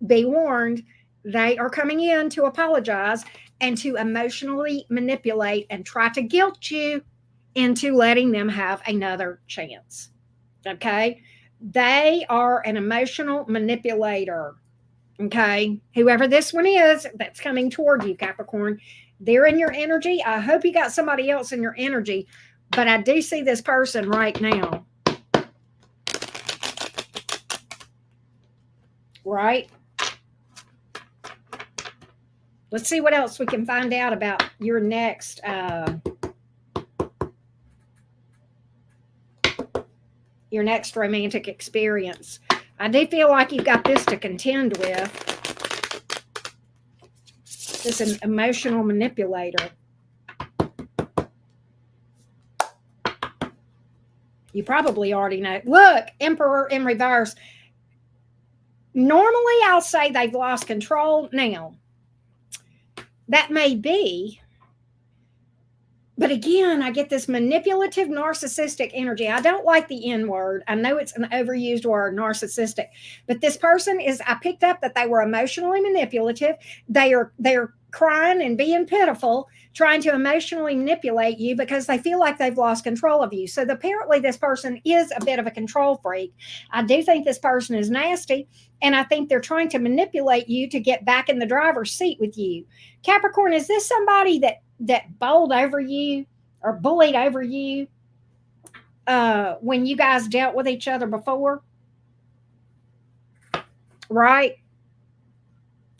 Be warned. They are coming in to apologize and to emotionally manipulate and try to guilt you into letting them have another chance. Okay. They are an emotional manipulator. Okay. Whoever this one is that's coming toward you, Capricorn, they're in your energy. I hope you got somebody else in your energy, but I do see this person right now. Right? Let's see what else we can find out about your next romantic experience. I do feel like you've got this to contend with. This is an emotional manipulator. You probably already know. Look, Emperor in reverse. Normally, I'll say they've lost control. Now, that may be. But again, I get this manipulative, narcissistic energy. I don't like the N word. I know it's an overused word, narcissistic. But this person I picked up that they were emotionally manipulative. They're crying and being pitiful, trying to emotionally manipulate you because they feel like they've lost control of you. So apparently this person is a bit of a control freak. I do think this person is nasty. And I think they're trying to manipulate you to get back in the driver's seat with you. Capricorn, is this somebody that bowled over you or bullied over you when you guys dealt with each other before? Right?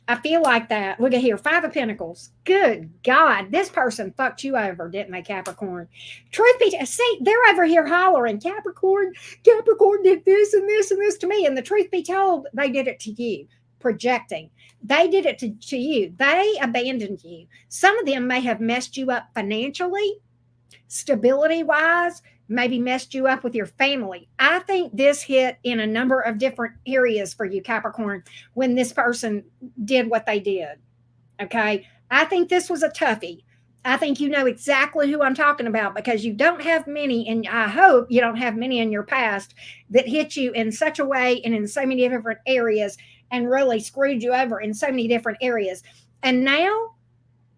I feel like that. Look at here, Five of Pentacles. Good God, this person fucked you over, didn't they, Capricorn? Truth be told, see, they're over here hollering, Capricorn did this and this and this to me. And the truth be told, they did it to you, projecting. They did it to you. They abandoned you. Some of them may have messed you up financially, stability-wise, maybe messed you up with your family. I think this hit in a number of different areas for you, Capricorn, when this person did what they did. Okay. I think this was a toughie. I think you know exactly who I'm talking about because you don't have many, and I hope you don't have many in your past that hit you in such a way and in so many different areas and really screwed you over in so many different areas. And now,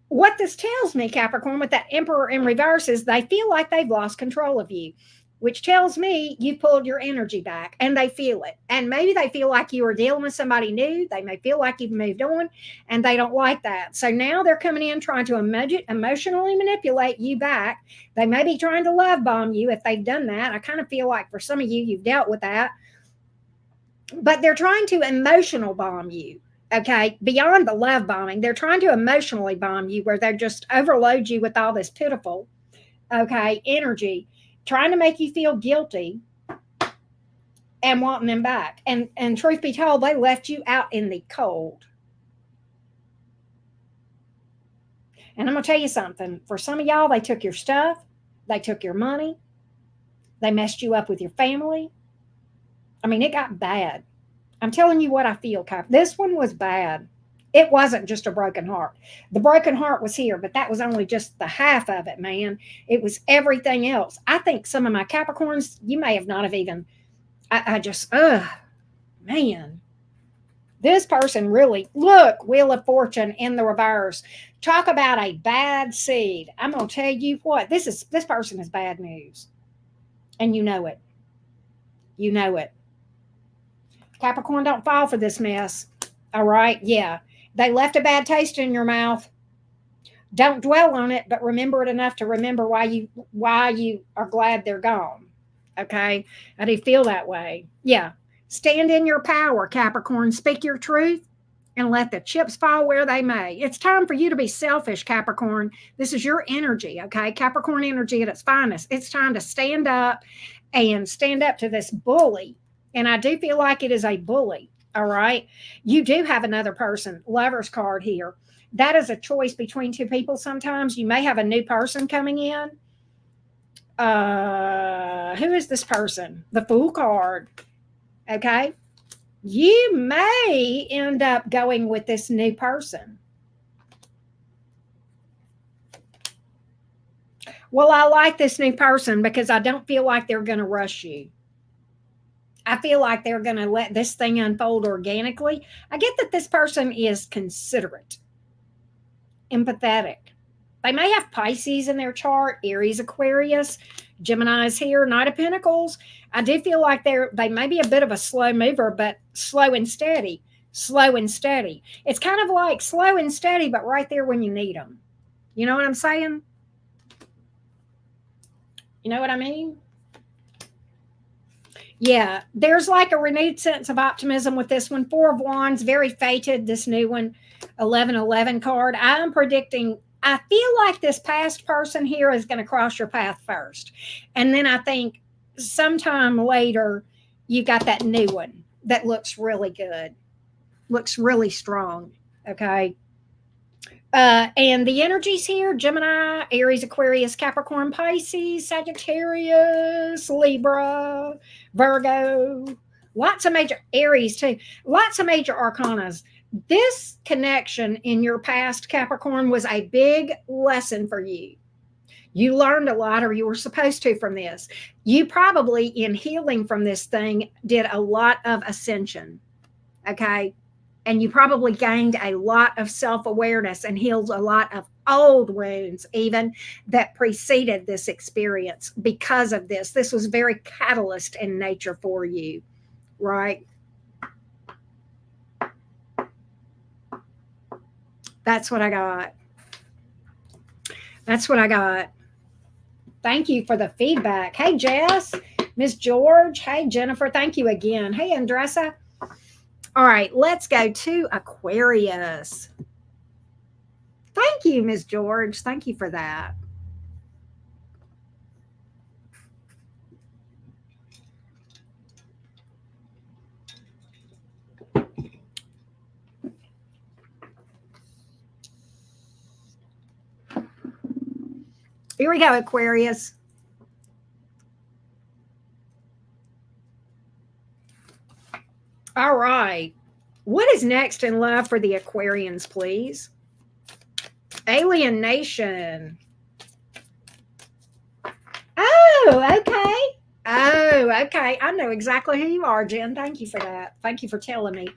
what this tells me, Capricorn, with that Emperor in reverse is they feel like they've lost control of you, which tells me you pulled your energy back and they feel it. And maybe they feel like you are dealing with somebody new. They may feel like you've moved on and they don't like that. So now they're coming in trying to emotionally manipulate you back. They may be trying to love bomb you if they've done that. I kind of feel like for some of you, you've dealt with that. But they're trying to emotional bomb you. Okay, beyond the love bombing, they're trying to emotionally bomb you where they just overload you with all this pitiful, okay, energy, trying to make you feel guilty and wanting them back. And truth be told, they left you out in the cold. And I'm gonna tell you something. For some of y'all, they took your stuff, they took your money, they messed you up with your family. I mean, it got bad. I'm telling you what I feel, Cap. This one was bad. It wasn't just a broken heart. The broken heart was here, but that was only just the half of it, man. It was everything else. I think some of my Capricorns, you may have not have even. I just, man. This person really, look, Wheel of Fortune in the reverse. Talk about a bad seed. I'm gonna tell you what, this person is bad news. And you know it. You know it. Capricorn, don't fall for this mess. All right. Yeah. They left a bad taste in your mouth. Don't dwell on it, but remember it enough to remember why you are glad they're gone. Okay. I do feel that way. Yeah. Stand in your power, Capricorn. Speak your truth and let the chips fall where they may. It's time for you to be selfish, Capricorn. This is your energy, okay? Capricorn energy at its finest. It's time to stand up and stand up to this bully. And I do feel like it is a bully, all right? You do have another person, lover's card here. That is a choice between two people sometimes. You may have a new person coming in. Who is this person? The Fool card, okay? You may end up going with this new person. Well, I like this new person because I don't feel like they're going to rush you. I feel like they're going to let this thing unfold organically. I get that this person is considerate, empathetic. They may have Pisces in their chart, Aries, Aquarius, Gemini's here, Knight of Pentacles. I do feel like they may be a bit of a slow mover, but slow and steady. Slow and steady. It's kind of like slow and steady, but right there when you need them. You know what I'm saying? You know what I mean? Yeah, there's like a renewed sense of optimism with this one. Four of Wands, very fated, this new one, 1111 card. I am predicting, I feel like this past person here is going to cross your path first. And then I think sometime later, you got that new one that looks really good, looks really strong. Okay. And the energies here, Gemini, Aries, Aquarius, Capricorn, Pisces, Sagittarius, Libra, Virgo, lots of major Aries too, lots of major arcanas. This connection in your past, Capricorn, was a big lesson for you. You learned a lot, or you were supposed to, from this. You probably, in healing from this thing, did a lot of ascension. Okay. And you probably gained a lot of self-awareness and healed a lot of old wounds, even that preceded this experience because of this. This was very catalyst in nature for you, right? That's what I got. That's what I got. Thank you for the feedback. Hey, Jess, Miss George. Hey, Jennifer. Thank you again. Hey, Andressa. All right, let's go to Aquarius. Thank you, Ms. George. Thank you for that. Here we go, Aquarius. All right. What is next in love for the Aquarians, please? Alienation. Oh, okay. Oh, okay. I know exactly who you are, Jen. Thank you for that. Thank you for telling me.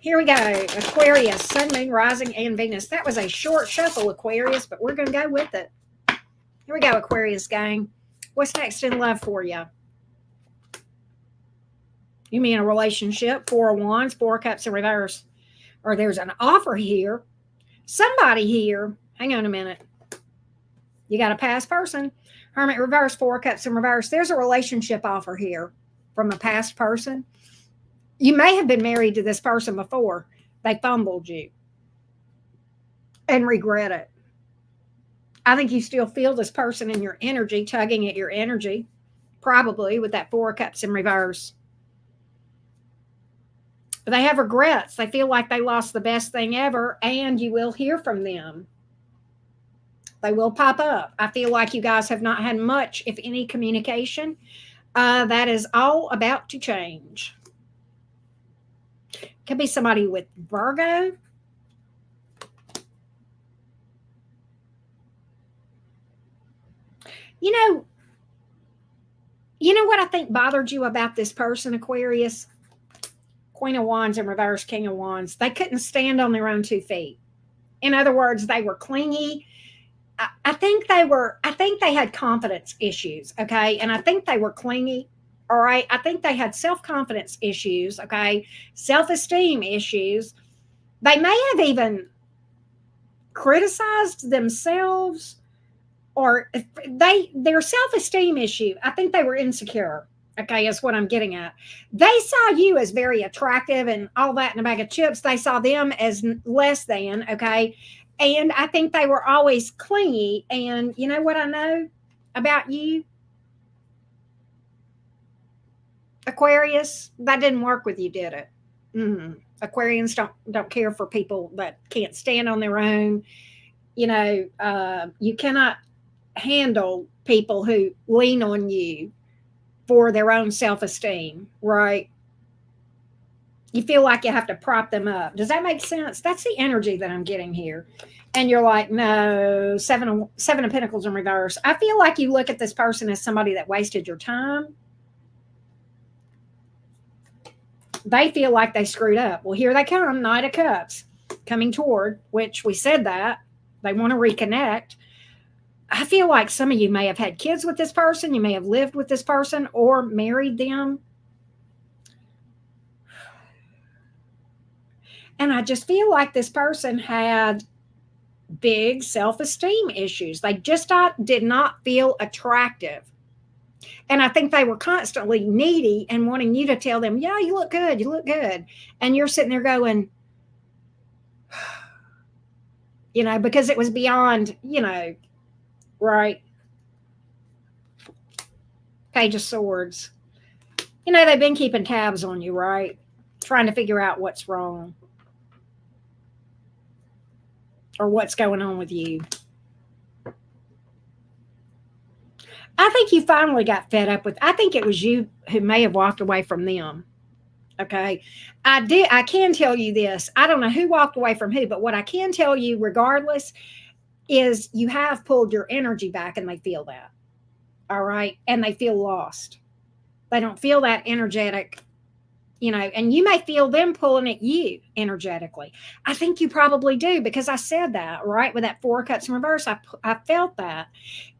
Here we go. Aquarius, Sun, Moon, Rising, and Venus. That was a short shuffle, Aquarius, but we're going to go with it. Here we go, Aquarius gang. What's next in love for you? You mean a relationship? Four of Wands, Four of Cups in reverse. Or there's an offer here. Somebody here. Hang on a minute. You got a past person. Hermit reverse, Four of Cups in reverse. There's a relationship offer here from a past person. You may have been married to this person before. They fumbled you and regret it. I think you still feel this person in your energy, tugging at your energy, probably with that Four of Cups in reverse. But they have regrets. They feel like they lost the best thing ever, and you will hear from them. They will pop up. I feel like you guys have not had much, if any, communication. That is all about to change. Could be somebody with Virgo. You know, what I think bothered you about this person, Aquarius? Queen of Wands in reverse, King of Wands. They couldn't stand on their own 2 feet. In other words, they were clingy. I think they had confidence issues, okay? And I think they were clingy, all right? I think they had self-confidence issues, okay? Self-esteem issues. They may have even criticized themselves, or their self-esteem issue. I think they were insecure, okay, is what I'm getting at. They saw you as very attractive and all that in a bag of chips. They saw them as less than, okay? And I think they were always clingy. And you know what I know about you, Aquarius? That didn't work with you, did it? Aquarians don't care for people that can't stand on their own. You cannot handle people who lean on you for their own self-esteem, right? You feel like you have to prop them up. Does that make sense? That's the energy that I'm getting here. And you're like, no, seven of Pentacles in reverse. I feel like you look at this person as somebody that wasted your time. They feel like they screwed up. Well, here they come, Knight of Cups, coming toward, which we said that. They want to reconnect. I feel like some of you may have had kids with this person. You may have lived with this person or married them. And I just feel like this person had big self-esteem issues. They just did not feel attractive. And I think they were constantly needy and wanting you to tell them, yeah, you look good, you look good. And you're sitting there going, because it was beyond, right? Page of Swords. They've been keeping tabs on you, right? Trying to figure out what's wrong or what's going on with you. I think you finally got fed up with. I think it was you who may have walked away from them. Okay. I can tell you this. I don't know who walked away from who, but what I can tell you regardless is you have pulled your energy back and they feel that. All right. And they feel lost. They don't feel that energetic, and you may feel them pulling at you energetically. I think you probably do because I said that, right? With that Four of Cups in reverse, I felt that.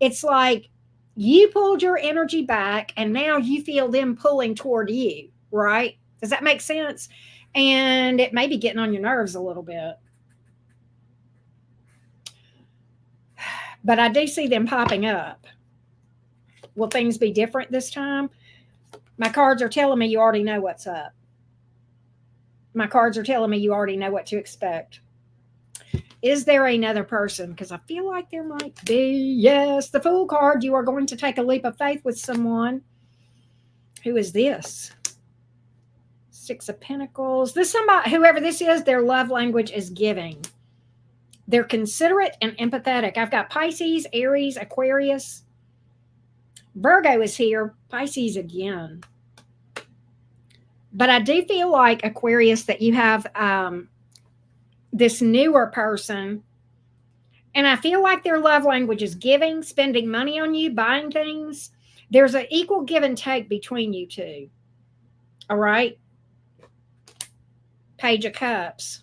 It's like you pulled your energy back and now you feel them pulling toward you, right? Does that make sense? And it may be getting on your nerves a little bit. But I do see them popping up. Will things be different this time? My cards are telling me you already know what's up. My cards are telling me you already know what to expect. Is there another person? Because I feel like there might be. Yes, the Fool card. You are going to take a leap of faith with someone. Who is this? Six of Pentacles. This somebody, whoever this is, their love language is giving. They're considerate and empathetic. I've got Pisces, Aries, Aquarius. Virgo is here. Pisces again. But I do feel like, Aquarius, that you have this newer person. And I feel like their love language is giving, spending money on you, buying things. There's an equal give and take between you two. All right? Page of Cups.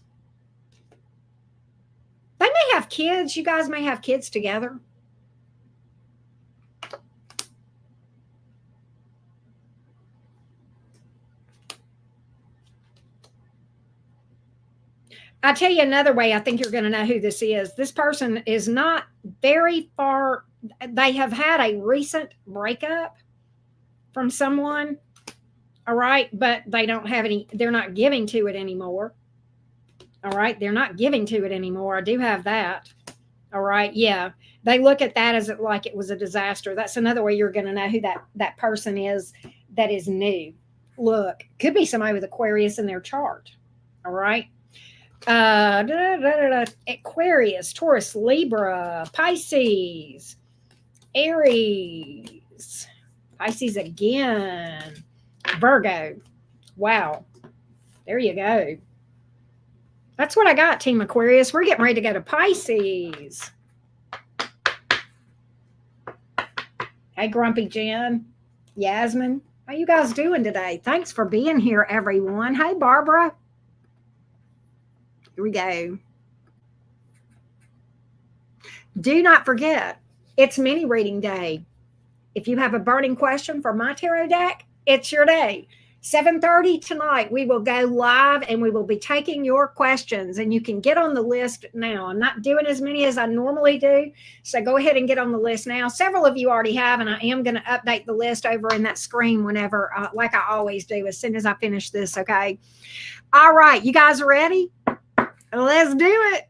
They may have kids. You guys may have kids together. I'll tell you another way I think you're going to know who this is. This person is not very far. They have had a recent breakup from someone. All right. But they don't have any, they're not giving to it anymore. All right. They're not giving to it anymore. I do have that. All right. Yeah. They look at that as like it was a disaster. That's another way you're going to know who that person is that is new. Look, could be somebody with Aquarius in their chart. All right. Aquarius, Taurus, Libra, Pisces, Aries, Pisces again, Virgo. Wow. There you go. That's what I got, Team Aquarius. We're getting ready to go to Pisces. Hey, Grumpy Jen, Yasmin, how you guys doing today? Thanks for being here, everyone. Hey, Barbara. Here we go. Do not forget, it's mini reading day. If you have a burning question for my tarot deck, it's your day. 7:30 tonight, we will go live and we will be taking your questions, and you can get on the list now. I'm not doing as many as I normally do, so go ahead and get on the list now. Several of you already have, and I am going to update the list over in that screen whenever, like I always do, as soon as I finish this, okay? All right, you guys are ready? Let's do it.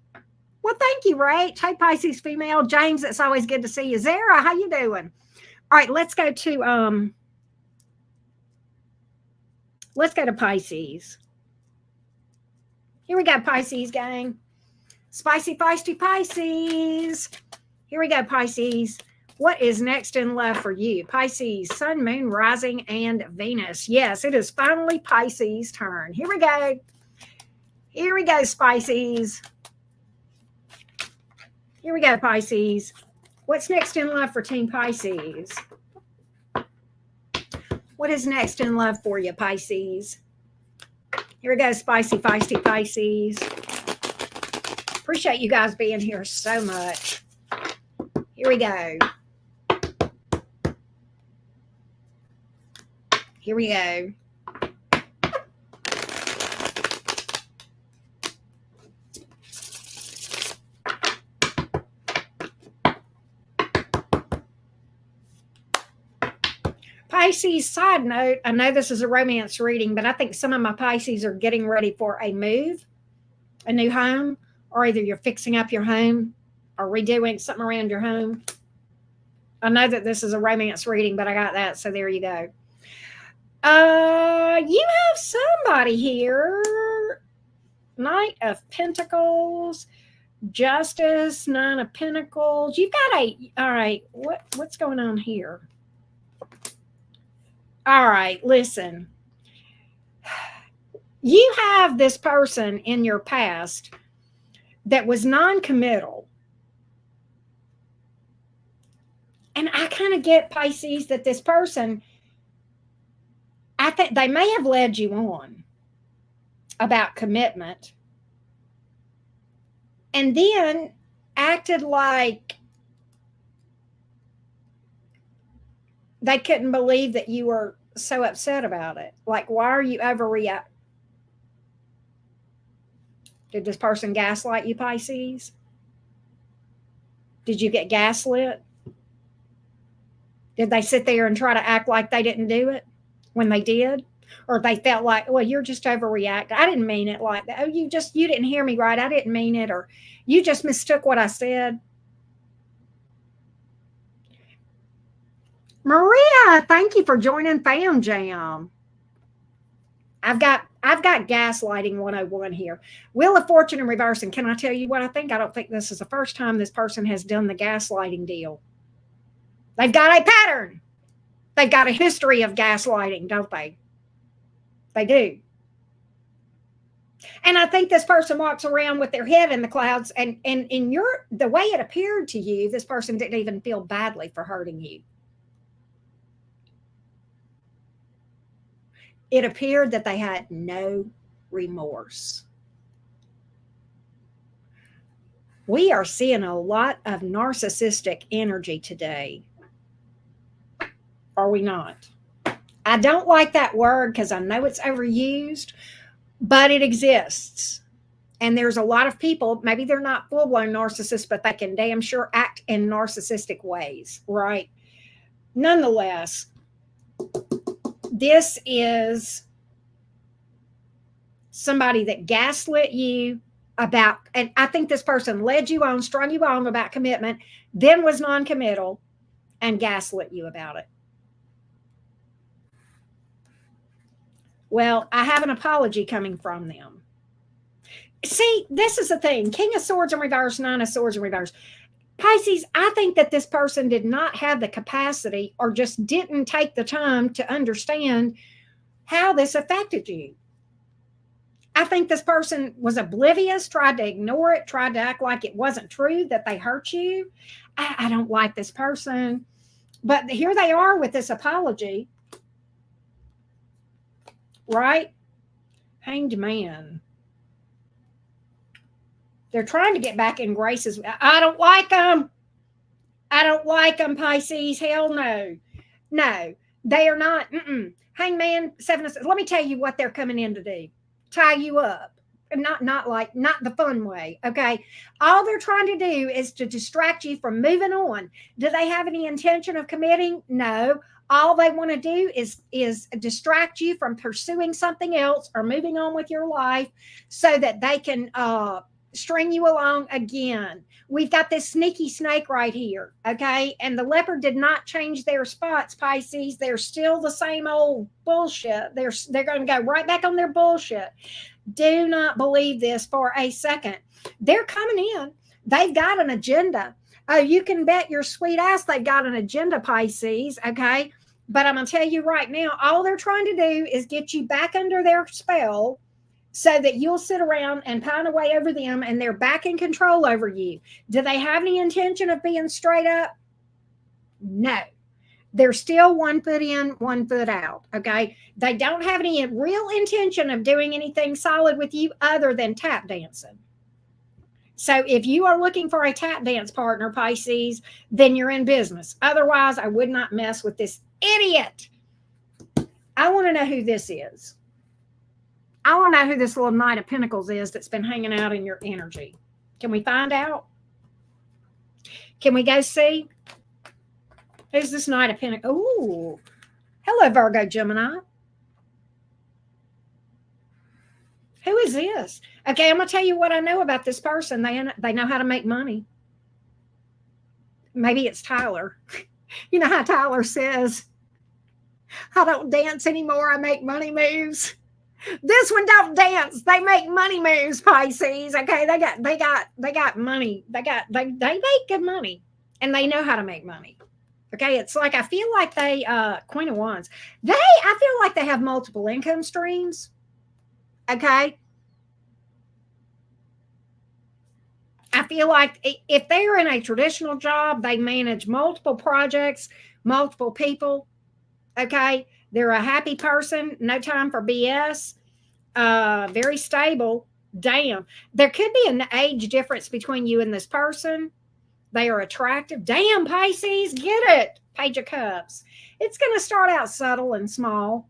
Well, thank you, Rach. Hey, Pisces female. James, it's always good to see you. Zara, how you doing? All right, let's go to Pisces. Here we go, Pisces gang. Spicy, feisty Pisces. Here we go, Pisces. What is next in love for you? Pisces, sun, moon, rising, and Venus. Yes, it is finally Pisces' turn. Here we go. Here we go, Pisces. Here we go, Pisces. What's next in love for Team Pisces? What is next in love for you, Pisces? Here we go, spicy, feisty Pisces. Appreciate you guys being here so much. Here we go. Here we go. Pisces, side note, I know this is a romance reading, but I think some of my Pisces are getting ready for a move, a new home, or either you're fixing up your home or redoing something around your home. I know that this is a romance reading, but I got that, so there you go. You have somebody here. Knight of Pentacles, Justice, Nine of Pentacles. You've got all right, what's going on here? All right, listen. You have this person in your past that was non-committal. And I kind of get, Pisces, that this person, I think they may have led you on about commitment and then acted like they couldn't believe that you were so upset about it. Like, why are you overreacting? Did this person gaslight you, Pisces? Did you get gaslit? Did they sit there and try to act like they didn't do it when they did? Or they felt like, well, you're just overreacting. I didn't mean it like that. Oh, you didn't hear me right. I didn't mean it. Or you just mistook what I said. Maria, thank you for joining Fam Jam. I've got gaslighting 101 here. Wheel of Fortune in reverse. And can I tell you what I think? I don't think this is the first time this person has done the gaslighting deal. They've got a pattern. They've got a history of gaslighting, don't they? They do. And I think this person walks around with their head in the clouds, and in the way it appeared to you, this person didn't even feel badly for hurting you. It appeared that they had no remorse. We are seeing a lot of narcissistic energy today. Are we not? I don't like that word because I know it's overused, but it exists. And there's a lot of people, maybe they're not full-blown narcissists, but they can damn sure act in narcissistic ways, right? Nonetheless, this is somebody that gaslit you, about, and I think this person led you on, strung you on about commitment, then was non-committal and gaslit you about it. Well, I have an apology coming from them. See, this is the thing. King of Swords in reverse, Nine of Swords in reverse. Pisces, I think that this person did not have the capacity or just didn't take the time to understand how this affected you. I think this person was oblivious, tried to ignore it, tried to act like it wasn't true that they hurt you. I don't like this person. But here they are with this apology, right? Hanged Man. They're trying to get back in graces. I don't like them. I don't like them, Pisces. Hell no. No, they are not. Hangman, Seven of... Let me tell you what they're coming in to do. Tie you up. Not the fun way, okay? All they're trying to do is to distract you from moving on. Do they have any intention of committing? No. All they want to do is distract you from pursuing something else or moving on with your life so that they can string you along again. We've got this sneaky snake right here, okay? And the leopard did not change their spots, Pisces. They're still the same old bullshit. They're going to go right back on their bullshit. Do not believe this for a second. They're coming in. They've got an agenda. Oh, you can bet your sweet ass they've got an agenda, Pisces, okay? But I'm going to tell you right now, all they're trying to do is get you back under their spell so that you'll sit around and pine away over them and they're back in control over you. Do they have any intention of being straight up? No. They're still 1 foot in, 1 foot out, okay? They don't have any real intention of doing anything solid with you other than tap dancing. So if you are looking for a tap dance partner, Pisces, then you're in business. Otherwise, I would not mess with this idiot. I want to know who this is. I want to know who this little Knight of Pentacles is that's been hanging out in your energy. Can we find out? Can we go see? Who's this Knight of Pentacles? Ooh. Hello, Virgo Gemini. Who is this? Okay, I'm going to tell you what I know about this person. They know how to make money. Maybe it's Tyler. You know how Tyler says, I don't dance anymore. I make money moves. This one don't dance. They make money moves, Pisces. Okay, they got money. They make good money, and they know how to make money. Okay, it's like I feel like they Queen of Wands. I feel like they have multiple income streams. Okay, I feel like if they're in a traditional job, they manage multiple projects, multiple people. Okay. They're a happy person, no time for BS, very stable. Damn. There could be an age difference between you and this person. They are attractive. Damn, Pisces, get it. Page of Cups. It's going to start out subtle and small.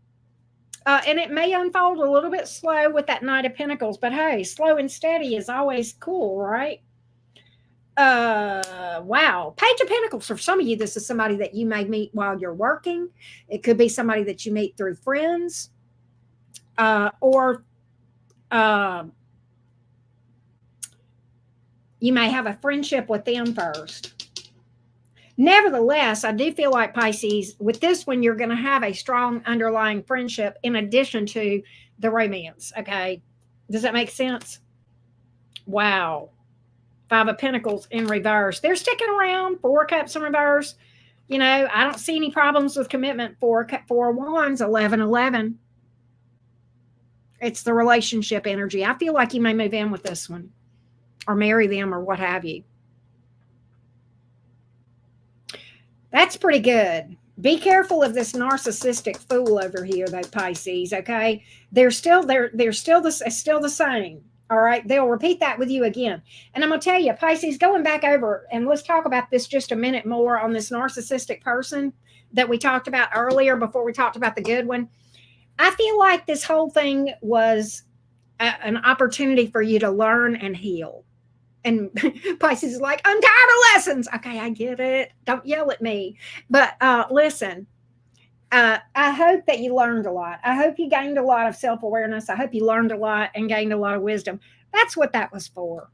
And it may unfold a little bit slow with that Knight of Pentacles, but hey, slow and steady is always cool, right? Wow. Page of Pentacles. For some of you, this is somebody that you may meet while you're working. It could be somebody that you meet through friends, or you may have a friendship with them first. Nevertheless, I do feel like, Pisces, with this one, you're going to have a strong underlying friendship in addition to the romance. Okay. Does that make sense? Wow. Five of Pentacles in reverse. They're sticking around. Four of Cups in reverse. You know, I don't see any problems with commitment. Four of Wands, 11-11. It's the relationship energy. I feel like you may move in with this one or marry them or what have you. That's pretty good. Be careful of this narcissistic fool over here, though, Pisces, okay? They're still the same. All right, they'll repeat that with you again. And I'm going to tell you, Pisces, going back over, and let's talk about this just a minute more on this narcissistic person that we talked about earlier before we talked about the good one. I feel like this whole thing was an opportunity for you to learn and heal. And Pisces is like, I'm tired of lessons. Okay, I get it. Don't yell at me. But listen, I hope that you learned a lot. I hope you gained a lot of self awareness. I hope you learned a lot and gained a lot of wisdom. That's what that was for.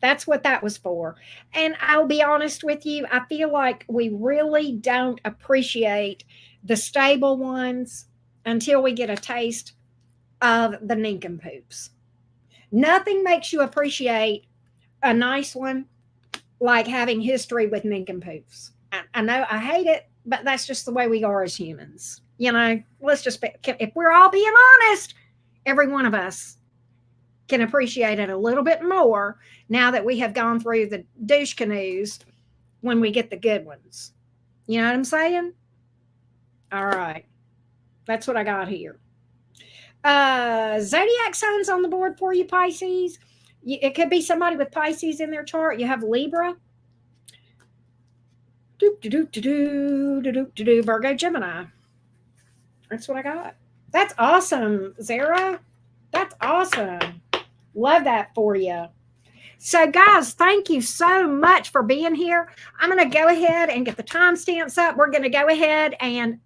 That's what that was for. And I'll be honest with you, I feel like we really don't appreciate the stable ones until we get a taste of the nincompoops. Nothing makes you appreciate a nice one like having history with nincompoops. I know I hate it, but that's just the way we are as humans. You know, let's just be, if we're all being honest, every one of us can appreciate it a little bit more now that we have gone through the douche canoes when we get the good ones. You know what I'm saying? All right. That's what I got here. Zodiac signs on the board for you, Pisces. It could be somebody with Pisces in their chart. You have Libra, Virgo, Gemini. That's what I got. That's awesome, Zara. That's awesome. Love that for you. So, guys, thank you so much for being here. I'm going to go ahead and get the timestamps up. We're going to go ahead and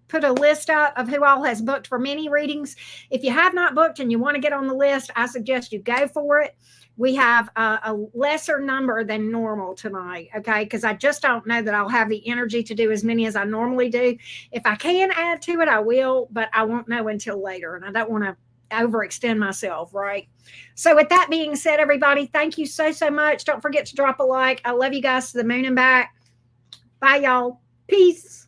put a list up of who all has booked for mini readings. If you have not booked and you want to get on the list, I suggest you go for it. We have a lesser number than normal tonight, okay? Because I just don't know that I'll have the energy to do as many as I normally do. If I can add to it, I will, but I won't know until later, and I don't want to overextend myself, right? So with that being said, everybody, thank you so much. Don't forget to drop a like. I love you guys to the moon and back. Bye, y'all. Peace.